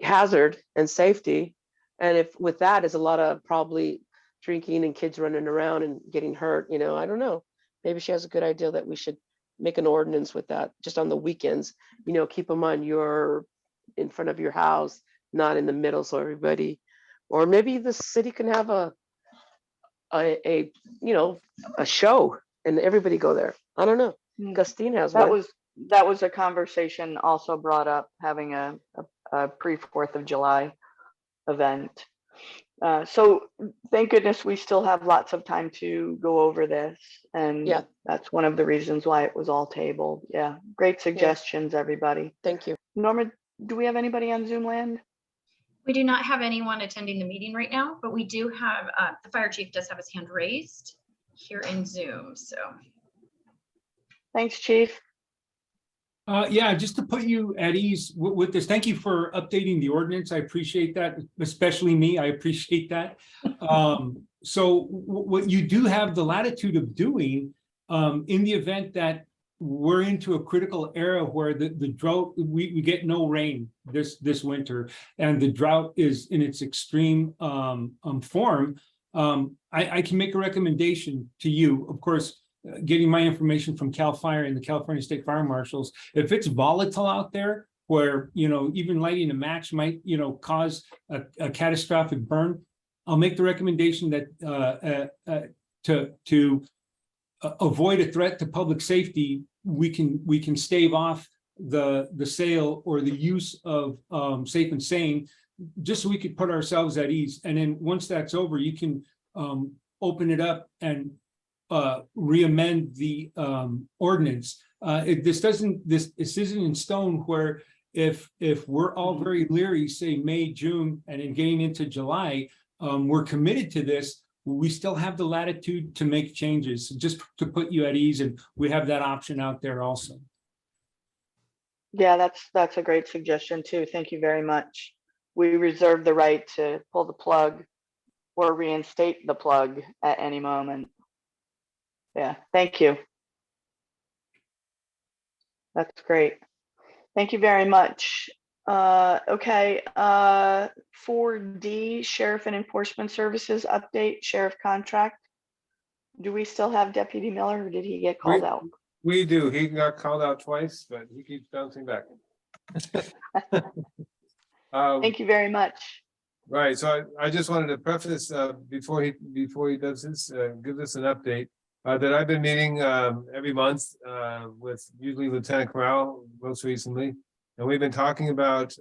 hazard and safety. And if with that is a lot of probably drinking and kids running around and getting hurt, I don't know. Maybe she has a good idea that we should make an ordinance with that just on the weekends, keep them on in front of your house, not in the middle. So everybody, or maybe the city can have a show and everybody go there. I don't know. Hmm. Gustine has That one. was a conversation also brought up, having a pre-4th of July event. So thank goodness we still have lots of time to go over this. And Yeah. that's one of the reasons why it was all tabled. Yeah, great suggestions, everybody. Thank you. Norma, do we have anybody on Zoom land? We do not have anyone attending the meeting right now, but we do have, the fire chief does have his hand raised here in Zoom, so. Thanks, Chief. Yeah, just to put you at ease with this, thank you for updating the ordinance. I appreciate that, especially me. I appreciate that. So what you do have the latitude of doing, in the event that we're into a critical era where the drought, we get no rain this winter, and the drought is in its extreme form, I can make a recommendation to you, of course, getting my information from CAL FIRE and the California State Fire Marshals. If it's volatile out there, where even lighting a match might cause a catastrophic burn, I'll make the recommendation that to avoid a threat to public safety, we can stave off the sale or the use of Safe and Sane, just so we could put ourselves at ease. And then once that's over, you can open it up and re-amend the ordinance. This isn't in stone, where if we're all very leery, say May, June, and then getting into July, we're committed to this, we still have the latitude to make changes, just to put you at ease, and we have that option out there also. Yeah, that's a great suggestion too. Thank you very much. We reserve the right to pull the plug or reinstate the plug at any moment. Yeah, thank you. That's great. Thank you very much. Okay, 4D, Sheriff and Enforcement Services update, Sheriff contract. Do we still have Deputy Miller, or did he get called out? We do. He got called out twice, but he keeps bouncing back. Thank you very much. Right, so I just wanted to preface before he does this, give us an update that I've been meeting every month with usually Lieutenant Corral most recently, and we've been talking about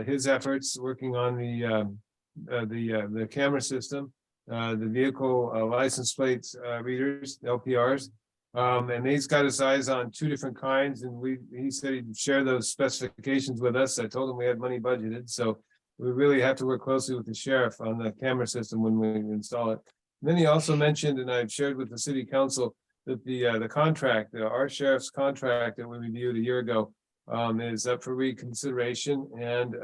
his efforts working on the camera system, the vehicle license plates readers, LPRs, and he's got his eyes on 2 different kinds, and he said he'd share those specifications with us. I told him we had money budgeted, so we really have to work closely with the sheriff on the camera system when we install it. And then he also mentioned, and I've shared with the city council, that the contract, our sheriff's contract that we reviewed a year ago, is up for reconsideration, and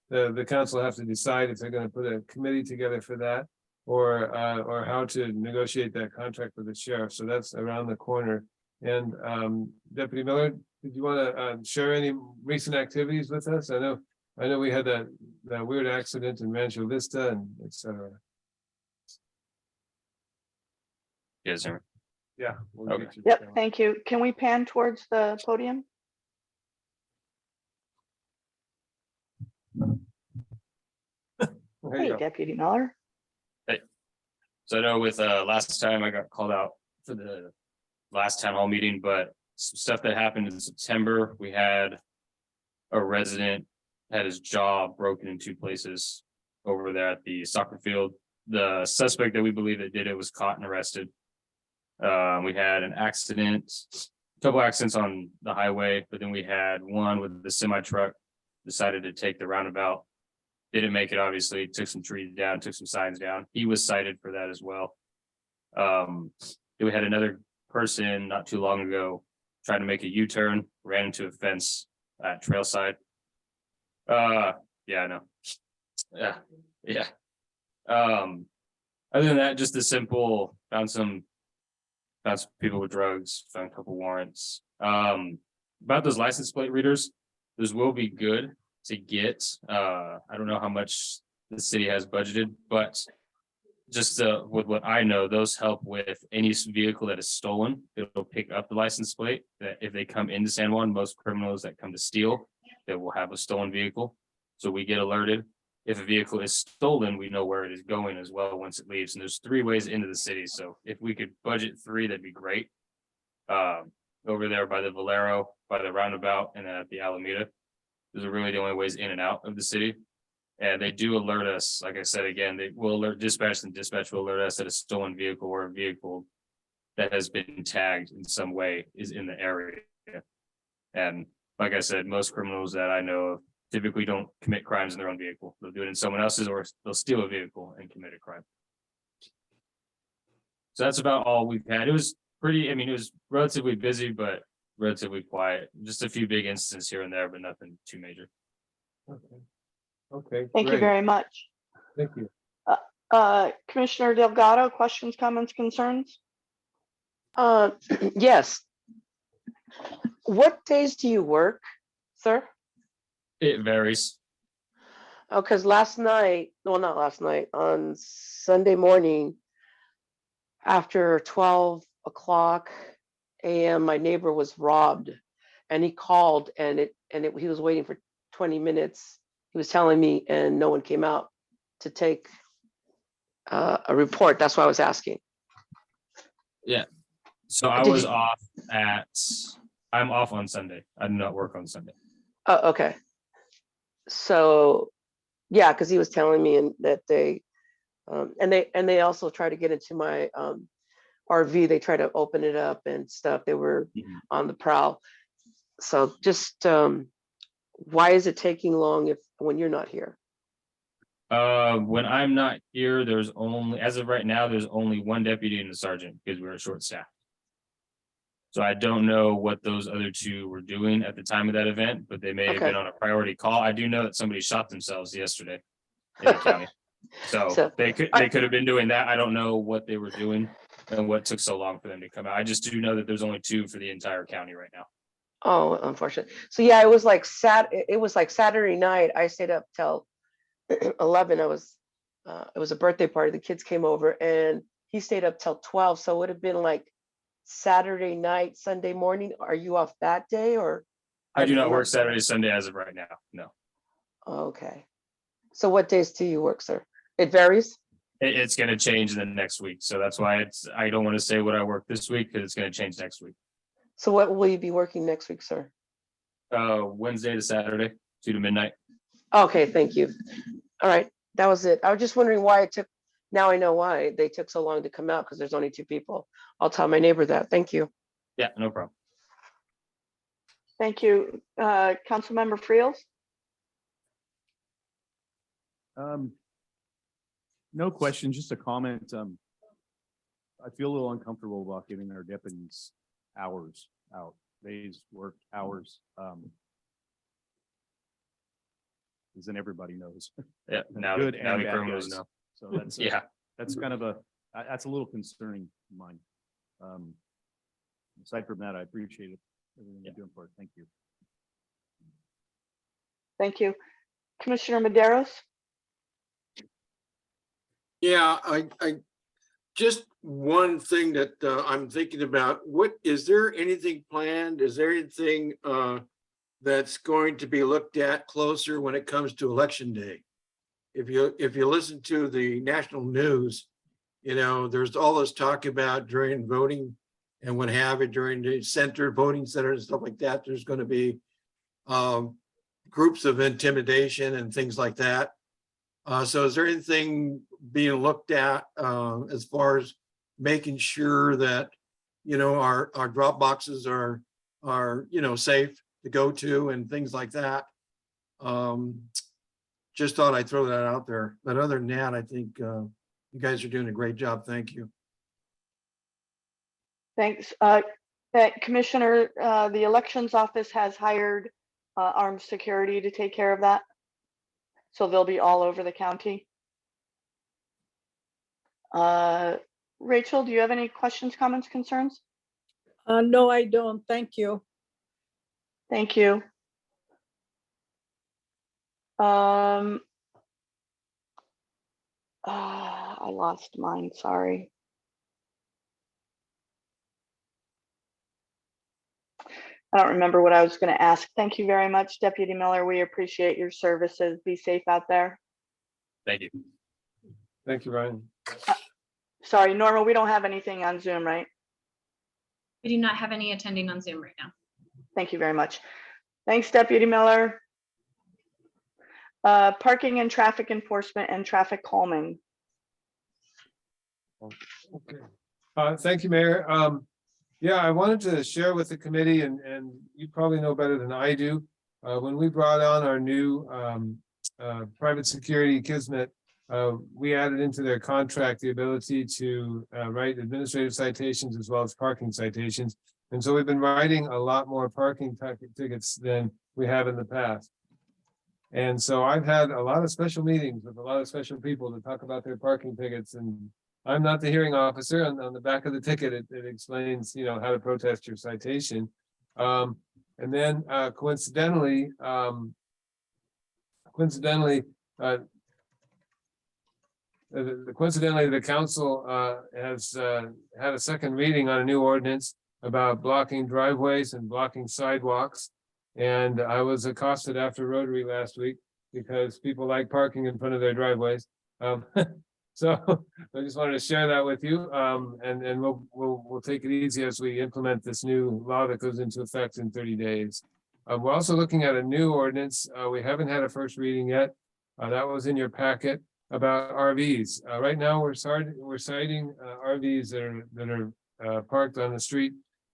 the council have to decide if they're going to put a committee together for that, or how to negotiate that contract with the sheriff. So that's around the corner. And Deputy Miller, did you want to share any recent activities with us? I know we had that weird accident in Rancho Vista and et cetera. Yes, sir. Yeah. we'll Okay. get you Yep, going. thank you. Can we pan towards the podium? There you Hey, go. Deputy Miller. So I know with last time I got called out for the last town hall meeting, but some stuff that happened in September, we had a resident had his jaw broken in 2 places over there at the soccer field. The suspect that we believe that did it was caught and arrested. We had an accident, a couple accidents on the highway, but then we had one with the semi truck decided to take the roundabout. Didn't make it, obviously, took some trees down, took some signs down. He was cited for that as well. Then we had another person not too long ago trying to make a U-turn, ran into a fence at Trailside. Yeah, I know. Yeah. Other than that, just the simple, found some found some people with drugs, found a couple warrants. About those license plate readers, those will be good to get. I don't know how much the city has budgeted, but just with what I know, those help with any vehicle that is stolen. It'll pick up the license plate that if they come into San Juan, most criminals that come to steal, they will have a stolen vehicle. So we get alerted. If a vehicle is stolen, we know where it is going as well once it leaves. And there's 3 ways into the city. So if we could budget 3, that'd be great. Over there by the Valero, by the roundabout, and then at the Alameda. Those are really the only ways in and out of the city. And they do alert us, like I said, again, they will alert dispatch, and dispatch will alert us that a stolen vehicle or a vehicle that has been tagged in some way is in the area. And like I said, most criminals that I know of typically don't commit crimes in their own vehicle. They'll do it in someone else's, or they'll steal a vehicle and commit a crime. So that's about all we've had. It was pretty, I mean, it was relatively busy, but relatively quiet. Just a few big incidents here and there, but nothing too major. Okay. Thank you great. very much. Thank you. Commissioner Delgado, questions, comments, concerns? Yes. What days do you work, sir? It varies. Oh, because last night, well, not last night, on Sunday morning, after 12 o'clock a.m., my neighbor was robbed, and he called, and he was waiting for 20 minutes. He was telling me, and no one came out to take a report. That's why I was asking. Yeah. So I Did was you- off I'm off on Sunday. I do not work on Sunday. Oh, okay. So, yeah, because he was telling me that they also try to get into my RV. They try to open it up and stuff. They were on the prowl. So just why is it taking long when you're not here? When I'm not here, there's only, as of right now, there's only 1 deputy and a sergeant because we're short staffed. So I don't know what those other 2 were doing at the time of that event, but they may have been on a priority call. I do know that somebody shot themselves yesterday in the county. So they could have been doing that. I don't know what they were doing and what took so long for them to come out. I just do know that there's only 2 for the entire county right now. Oh, unfortunately. So yeah, it was like Saturday night. I stayed up till 11. It was a birthday party. The kids came over and he stayed up till 12. So it would have been like Saturday night, Sunday morning. Are you off that day, or? I do not work Saturday, Sunday as of right now. No. Okay. So what days do you work, sir? It varies? It's going to change in the next week. So that's why I don't want to say what I work this week because it's going to change next week. So what will you be working next week, sir? Wednesday to Saturday, 2 to midnight. Okay, thank you. All right, that was it. I was just wondering why it took, now I know why they took so long to come out, because there's only 2 people. I'll tell my neighbor that. Thank you. Yeah, no problem. Thank you. Councilmember Friels? No question, just a comment. I feel a little uncomfortable about giving our deputies hours out, days worked hours. As then everybody knows. Yeah, now Good the and bad criminals days. know. So that's Yeah. That's kind of that's a little concerning of mine. Aside from that, I appreciate it. Everything you're doing for it. Thank you. Thank you. Commissioner Maderos? Yeah, I just one thing that I'm thinking about, is there anything planned? Is there anything that's going to be looked at closer when it comes to election day? If you listen to the national news, you know, there's all this talk about during voting and what have you, during the voting center and stuff like that, there's going to be groups of intimidation and things like that. So is there anything being looked at as far as making sure that, you know, our drop boxes are, you know, safe to go to and things like that? Just thought I'd throw that out there. But other than that, I think you guys are doing a great job. Thank you. Thanks. Commissioner, the elections office has hired armed security to take care of that. So they'll be all over the county. Rachel, do you have any questions, comments, concerns? No, I don't. Thank you. Thank you. I lost mine, sorry. I don't remember what I was going to ask. Thank you very much, Deputy Miller. We appreciate your services. Be safe out there. Thank you. Thank you, Ryan. Sorry, Norma, we don't have anything on Zoom, right? We do not have any attending on Zoom right now. Thank you very much. Thanks, Deputy Miller. Parking and traffic enforcement and traffic calming. Okay. Thank you, Mayor. Yeah, I wanted to share with the committee, and you probably know better than I do. When we brought on our new private security Kismet, we added into their contract the ability to write administrative citations as well as parking citations. And so we've been writing a lot more parking tickets than we have in the past. And so I've had a lot of special meetings with a lot of special people to talk about their parking tickets, and I'm not the hearing officer. On the back of the ticket, it explains, you know, how to protest your citation. And then coincidentally, the council has had a second reading on a new ordinance about blocking driveways and blocking sidewalks. And I was accosted after Rotary last week because people like parking in front of their driveways. So I just wanted to share that with you. And we'll take it easy as we implement this new law that goes into effect in 30 days. We're also looking at a new ordinance. We haven't had a first reading yet. That was in your packet about RVs. Right now, we're citing RVs that are parked on the street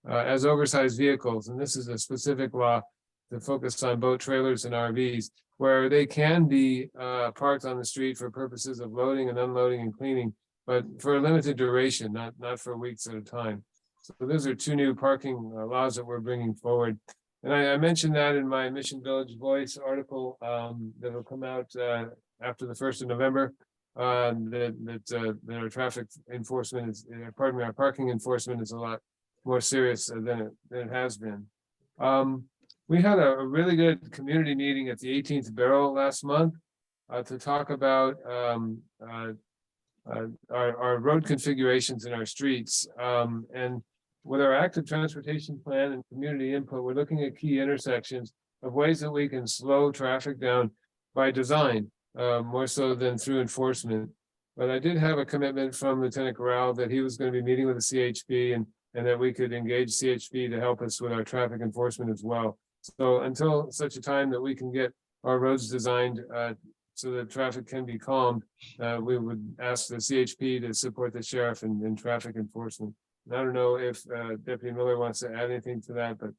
as oversized vehicles. And this is a specific law to focus on boat trailers and RVs, where they can be parked on the street for purposes of loading and unloading and cleaning, but for a limited duration, not for weeks at a time. So those are two new parking laws that we're bringing forward. And I mentioned that in my Mission Village Voice article that will come out after the 1st of November, that our traffic enforcement is, our parking enforcement is a lot more serious than it has been. We had a really good community meeting at the 18th Barrel last month to talk about our road configurations in our streets. And with our active transportation plan and community input, we're looking at key intersections of ways that we can slow traffic down by design, more so than through enforcement. But I did have a commitment from Lieutenant Corral that he was going to be meeting with the CHP and that we could engage CHP to help us with our traffic enforcement as well. So until such a time that we can get our roads designed so that traffic can be calmed, we would ask the CHP to support the sheriff in traffic enforcement. And I don't know if Deputy Miller wants to add anything to that, but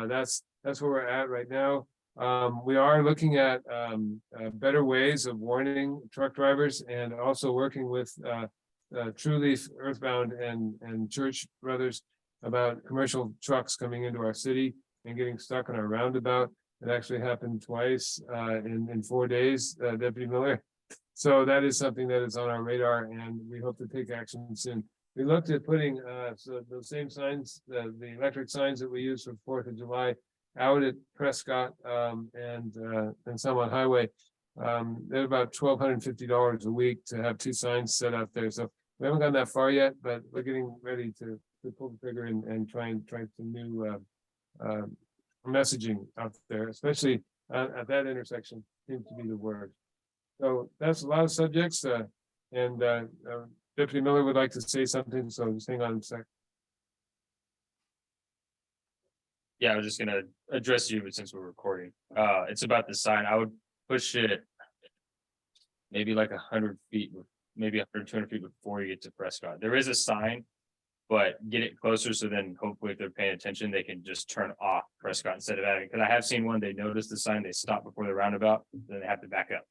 that's where we're at right now. We are looking at better ways of warning truck drivers and also working with True Leaf, Earthbound, and Church Brothers about commercial trucks coming into our city and getting stuck on our roundabout. It actually happened twice in 4 days, Deputy Miller. So that is something that is on our radar, and we hope to take action soon. We looked at putting so those same signs, the electric signs that we use for 4th of July, out at Prescott and some on Highway. They're about $1,250 a week to have 2 signs set out there. So we haven't gone that far yet, but we're getting ready to pull the trigger and try some new messaging out there, especially at that intersection seems to be the word. So that's a lot of subjects, and Deputy Miller would like to say something, so just hang on a sec. Yeah, I was just gonna address you, but since we're recording, it's about the sign. I would push it maybe like 100 feet, maybe 100, 200 feet before you get to Prescott. There is a sign, but get it closer so then hopefully if they're paying attention, they can just turn off Prescott instead of adding. Because I have seen one, they notice the sign, they stop before the roundabout, then they have to back up.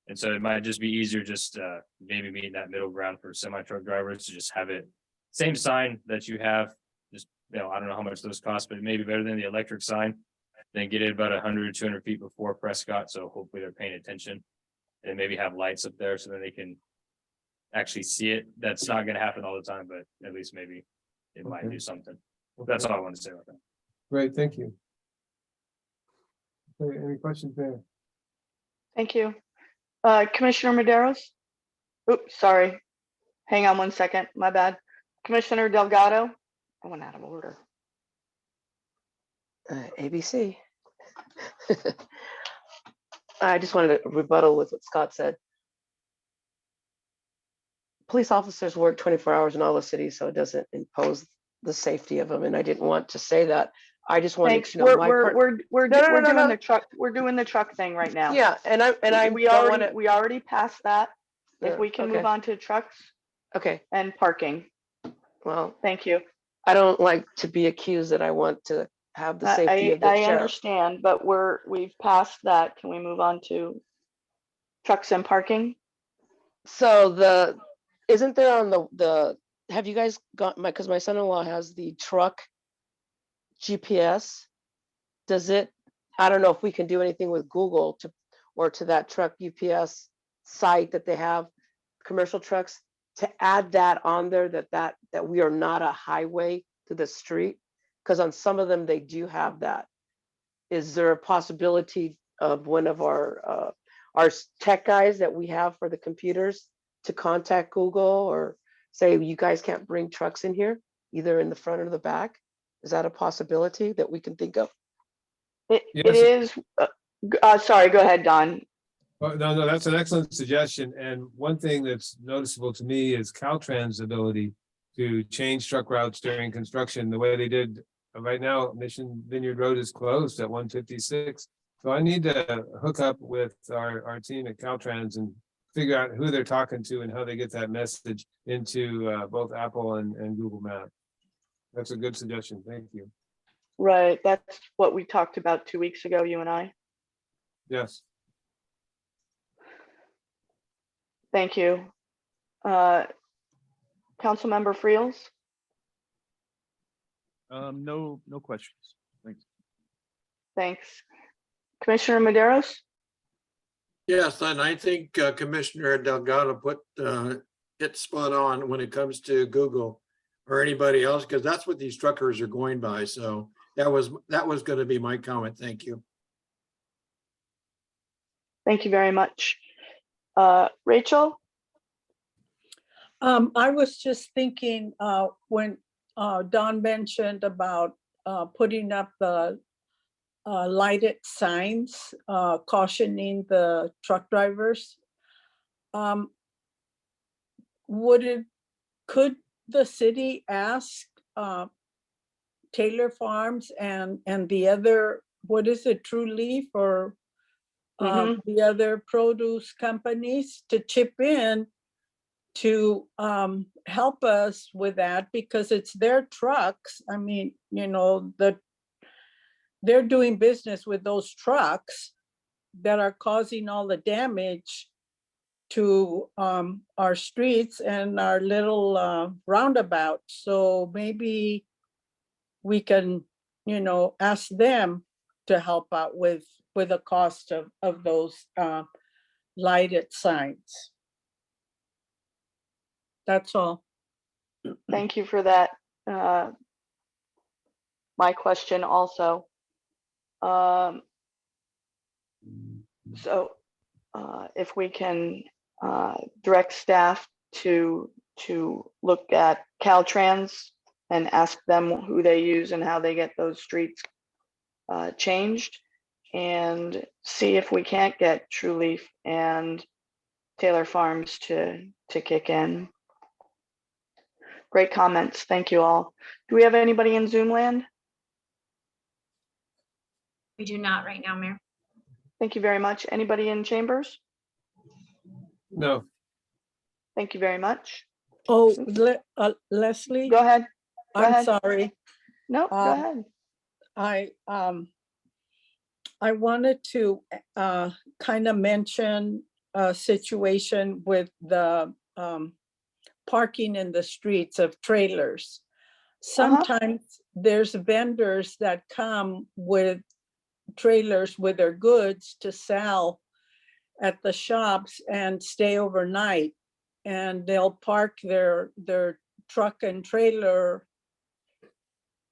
And so it might just be easier just maybe meeting that middle ground for semi-truck drivers to just have it same sign that you have. Just, you know, I don't know how much those cost, but it may be better than the electric sign. Then get it about 100, 200 feet before Prescott. So hopefully they're paying attention and maybe have lights up there so then they can actually see it. That's not gonna happen all the time, but at least maybe it might Okay. do something. That's all I want to say about that. Great, thank you. Okay, any questions there? Thank you. Commissioner Maderos? Oops, sorry. Hang on one second, my bad. Commissioner Delgado? I went out of order. ABC. I just wanted to rebuttal with what Scott said. Police officers work 24 hours in all the cities, so it doesn't impose the safety of them. And I didn't want to say that. I just wanted Thanks, to know my part. we're No, no, no, we're no, doing no. the truck, we're doing the truck thing right now. Yeah, and I We don't already, wanna. we already passed that. If Yeah, we can move okay. on to trucks Okay, and parking. well, Thank you. I don't like to be accused that I want to have the safety of the I sheriff. understand, but we've passed that. Can we move on to trucks and parking? So isn't there on have you guys got because my son-in-law has the truck GPS? I don't know if we can do anything with Google or to that truck UPS site that they have, commercial trucks, to add that on there that we are not a highway to the street? Because on some of them, they do have that. Is there a possibility of one of our tech guys that we have for the computers to contact Google or say, you guys can't bring trucks in here, either in the front or the back? Is that a possibility that we can think of? It Yes. is, sorry, go ahead, Don. Well, no, that's an excellent suggestion. And one thing that's noticeable to me is Caltrans' ability to change truck routes during construction the way they did. Right now, Mission Vineyard Road is closed at 156. So I need to hook up with our team at Caltrans and figure out who they're talking to and how they get that message into both Apple and Google Maps. That's a good suggestion. Thank you. Right, that's what we talked about 2 weeks ago, you and I. Yes. Thank you. Councilmember Friels? No questions. Thanks. Thanks. Commissioner Maderos? Yes, and I think Commissioner Delgado put it spot on when it comes to Google or anybody else, because that's what these truckers are going by. So that was going to be my comment. Thank you. Thank you very much. Rachel? I was just thinking, when Don mentioned about putting up the lighted signs cautioning the truck drivers. Could the city ask Taylor Farms and the other, what is it, True Leaf or the other produce companies to chip in to help us with that, because it's their trucks. I mean, you know, they're doing business with those trucks that are causing all the damage to our streets and our little roundabout. So maybe we can, you know, ask them to help out with the cost of those lighted signs. That's all. Thank you for that. My question also. So if we can direct staff to look at Caltrans and ask them who they use and how they get those streets changed, and see if we can't get True Leaf and Taylor Farms to kick in. Great comments. Thank you all. Do we have anybody in Zoom land? We do not right now, Mayor. Thank you very much. Anybody in chambers? No. Thank you very much. Oh, Leslie, Go ahead. Go I'm ahead. sorry. No, go ahead. I wanted to kind of mention a situation with the parking in the streets of trailers. Sometimes there's vendors that come with trailers with their goods to sell at the shops and stay overnight. and they'll park their truck and trailer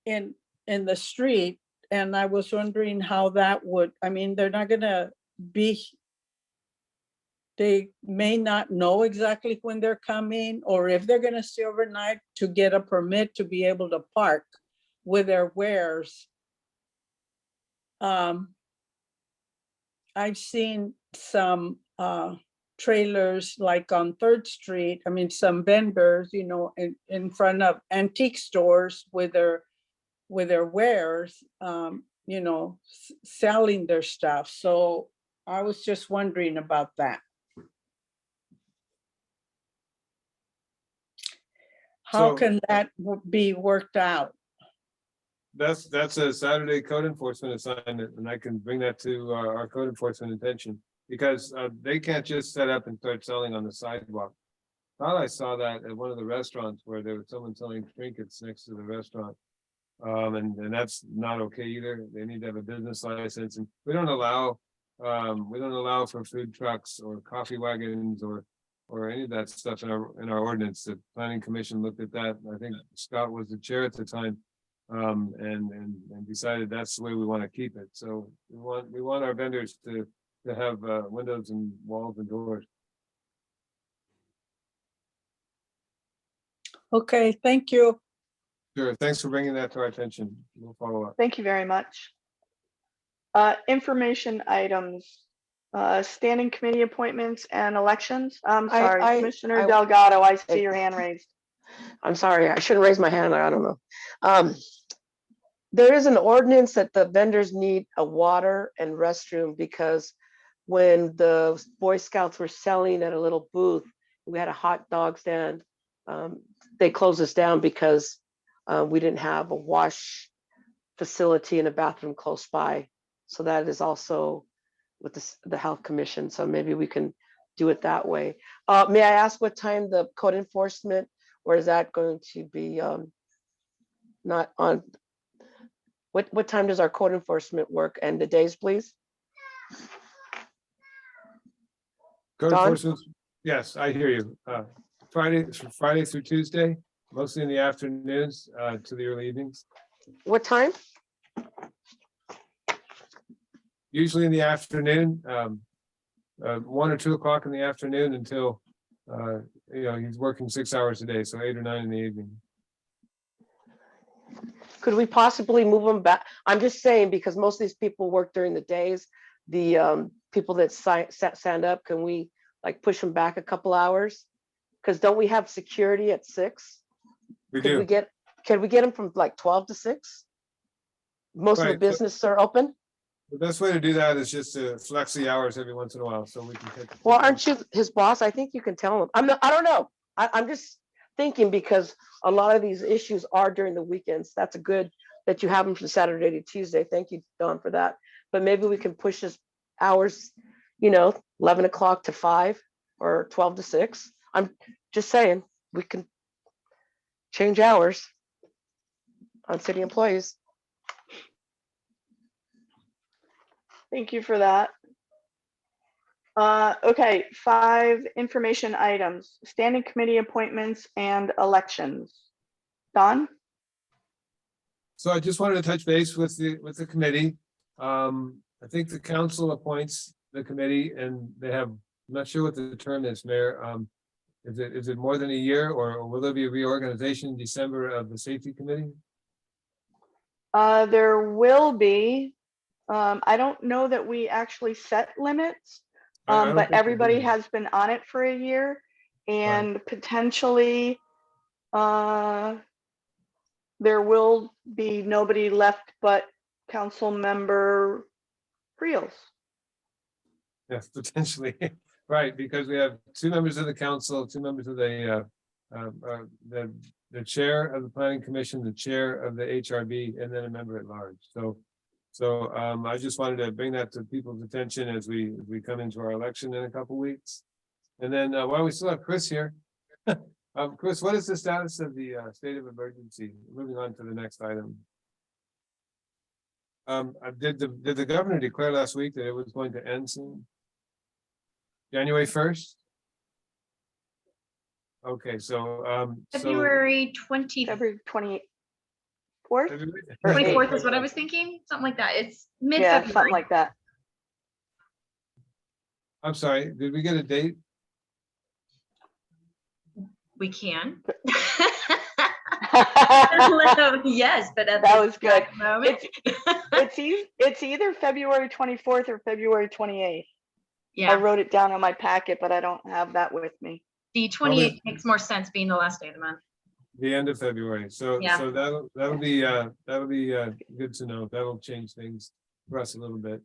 in the street. And I was wondering how that would, I mean, they're not gonna be, they may not know exactly when they're coming, or if they're gonna stay overnight, to get a permit to be able to park with their wares. I've seen some trailers like on 3rd Street, I mean, some vendors, you know, in front of antique stores with their wares, you know, selling their stuff. So I was just wondering about that. How So- can that be worked out? That's a Saturday code enforcement assignment, and I can bring that to our code enforcement attention. Because they can't just set up and start selling on the sidewalk. Thought I saw that at one of the restaurants where there was someone selling trinkets next to the restaurant. And that's not okay either. They need to have a business license, and we don't allow for food trucks or coffee wagons or any of that stuff in our ordinance. The planning commission looked at that. I think Scott was the chair at the time. And decided that's the way we want to keep it. So we want our vendors to have windows and walls and doors. Okay, thank you. Sure, thanks for bringing that to our attention. We'll follow up. Thank you very much. Information items, standing committee appointments and elections. I'm sorry, Commissioner Delgado, I see your hand raised. I'm sorry, I shouldn't raise my hand, I don't know. There is an ordinance that the vendors need a water and restroom, because when the Boy Scouts were selling at a little booth, we had a hot dog stand. They closed us down because we didn't have a wash facility and a bathroom close by. So that is also with the health commission. So maybe we can do it that way. May I ask what time the code enforcement, or is that going to be not on? What time does our code enforcement work, and the days, please? Code Don? enforcement, yes, I hear you. Friday through Tuesday, mostly in the afternoons to the early evenings. What time? Usually in the afternoon, 1 or 2 o'clock in the afternoon until, he's working 6 hours a day, so 8 or 9 in the evening. Could we possibly move them back? I'm just saying, because most of these people work during the days. The people that stand up, can we like push them back a couple hours? Because don't we have security at 6? We Can do. we get them from like 12 to 6? Most of the Right, so- businesses are open. The best way to do that is just to flex the hours every once in a while, so we can take. Well, aren't you his boss? I think you can tell him. I don't know. I'm just thinking, because a lot of these issues are during the weekends. That's a good that you have them from Saturday to Tuesday. Thank you, Don, for that. But maybe we can push this hours, 11 o'clock to 5 or 12 to 6. I'm just saying we can change hours on city employees. Thank you for that. Okay, 5 information items, standing committee appointments and elections. Don? So I just wanted to touch base with the committee. I think the council appoints the committee, and they have, I'm not sure what the term is, Mayor. Is it more than a year, or will there be a reorganization in December of the safety committee? There will be. I don't know that we actually set limits, I don't but think we everybody do. has been on it for a year, and potentially there will be nobody left but council member Friels. Yes, potentially, right, because we have 2 members of the council, 2 members of the chair of the planning commission, the chair of the HRB, and then a member at large. So I just wanted to bring that to people's attention as we come into our election in a couple weeks. And then while we still have Chris here, Chris, what is the status of the state of emergency? Moving on to the next item. Did the governor declare last week that it was going to end soon? January 1st? Okay, so, February 20, February 24th? February- Or 24th is what I was thinking, something like that. It's Yeah, mid-February. something like that. I'm sorry, did we get a date? We can. That Yes, but at That this was good. exact moment. It's either February 24th or February 28th. I Yeah, wrote it down on my packet, but I don't have that with me. the 28th makes more sense being the last day of the month. The end of February, so, Yeah. so that'll be good to know, that'll change things for us a little bit.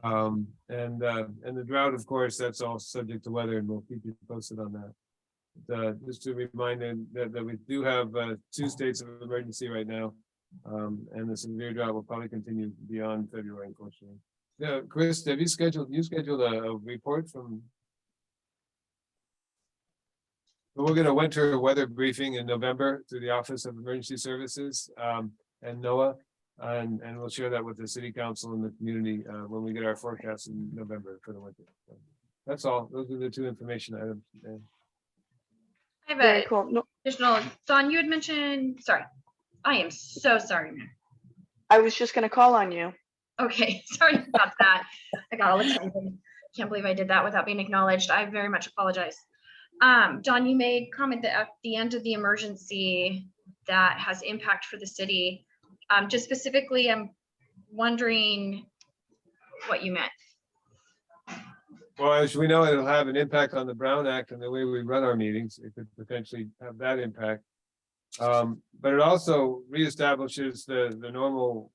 And the drought, of course, that's all subject to weather, and we'll keep you posted on that. Just to remind them that we do have 2 states of emergency right now. And the severe drought will probably continue beyond February, unfortunately. Yeah, Chris, have you scheduled a report from? We'll get a winter weather briefing in November through the Office of Emergency Services and NOAA. And we'll share that with the city council and the community when we get our forecast in November for the winter. So that's all. Those are the 2 information items. I have Very a cool. No, additional, Dawn, you had mentioned, sorry, I am so sorry, Mayor. I was just gonna call on you. Okay, sorry about that. I got all excited. Can't believe I did that without being acknowledged. I very much apologize. Dawn, you made comment that at the end of the emergency that has impact for the city. Just specifically, I'm wondering what you meant. Well, as we know, it'll have an impact on the Brown Act and the way we run our meetings. It could potentially have that impact. But it also reestablishes the normal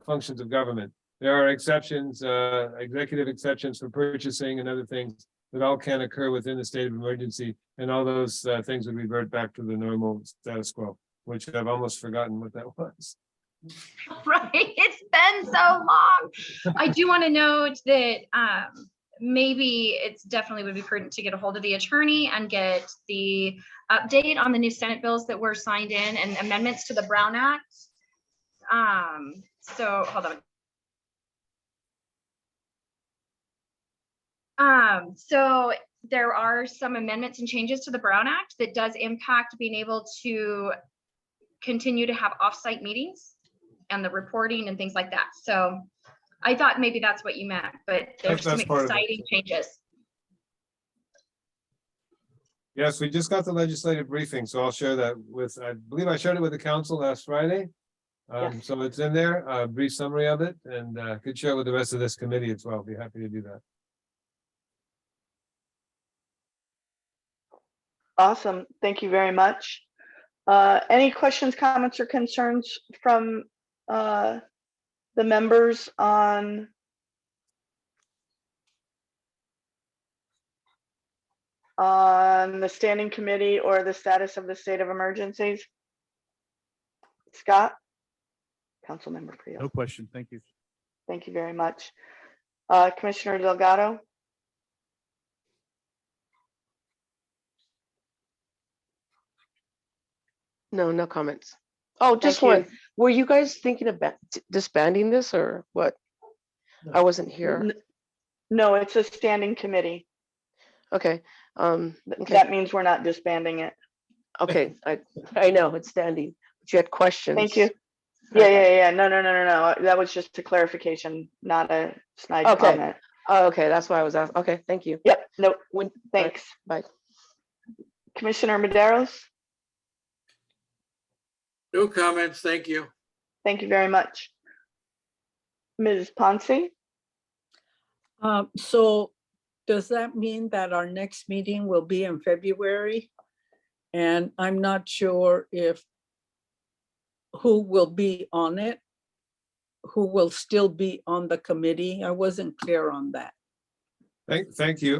functions of government. There are exceptions, executive exceptions for purchasing and other things that all can occur within the state of emergency, and all those things would revert back to the normal status quo, which I've almost forgotten what that was. Right, it's been so long. I do want to note that maybe it's definitely would be prudent to get a hold of the attorney and get the update on the new Senate bills that were signed in and amendments to the Brown Act. So hold on. So there are some amendments and changes to the Brown Act that does impact being able to continue to have offsite meetings and the reporting and things like that. So I thought maybe that's what you meant, but there's some That's part of it. exciting changes. Yes, we just got the legislative briefing, so I'll share that with, I believe I shared it with the council last Friday. Yes. So it's in there, a brief summary of it, and could share it with the rest of this committee as well. Be happy to do that. Awesome. Thank you very much. Any questions, comments, or concerns from the members on the standing committee or the status of the state of emergencies? Scott? Councilmember Creel. No question. Thank you. Thank you very much. Commissioner Delgado? No, no comments. Oh, just Thank you. one. Were you guys thinking about disbanding this or what? I wasn't here. No, it's a standing committee. Okay. Okay. That means we're not disbanding it. Okay. I know it's standing, but you had questions. Thank you. Yeah. No. That was just a clarification, not a snide Okay. comment. Oh, okay. That's why I was asking. Okay. Thank you. Yep, no, When, thanks. bye. Commissioner Maderos, No comments, thank you. thank you very much. Ms. Ponce? So does that mean that our next meeting will be in February? And I'm not sure who will be on it, who will still be on the committee. I wasn't clear on that. Thank you.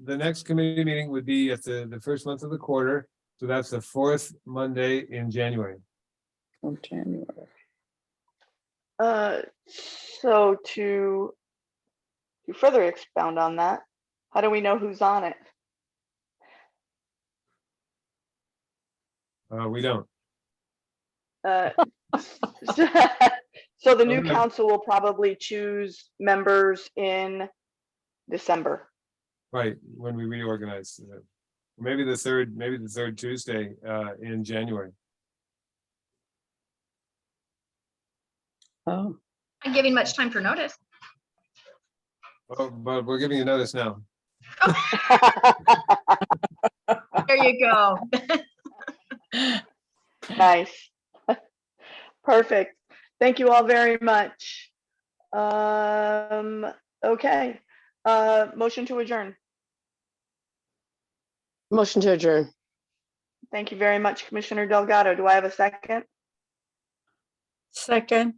The next committee meeting would be at the first month of the quarter. So that's the 4th Monday in January. From January. So to further expound on that, how do we know who's on it? We don't. So the new Okay. council will probably choose members in December. Right, when we reorganize. maybe the third Tuesday in January. Oh, Not giving much time for notice. Oh, but we're giving you notice now. There you go. Nice. Perfect. Thank you all very much. Okay, motion to adjourn. Motion to adjourn. Thank you very much, Commissioner Delgado. Do I have a second? second,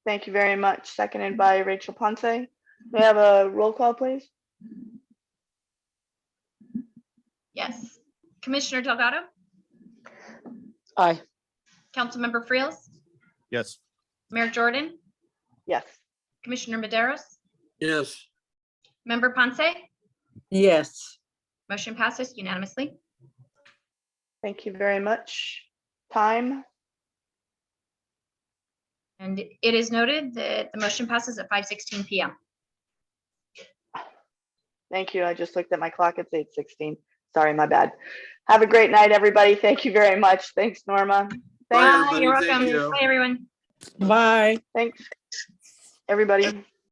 Thank you very much. Seconded by Rachel Ponce. May I have a roll call, please? Yes. Commissioner Delgado, Aye. Councilmember Friels, Yes. Mayor Jordan, Yes. Commissioner Maderos, Yes. Member Ponce, yes. motion passes unanimously. Thank you very much. Time? And it is noted that the motion passes at 5:16 PM. Thank you. I just looked at my clock. It's 8:16. Sorry, my bad. Have a great night, everybody. Thank you very much. Thanks, Norma. Bye, Thanks. everybody. You're Thank welcome. you. Bye, everyone. Bye. Thanks, everybody.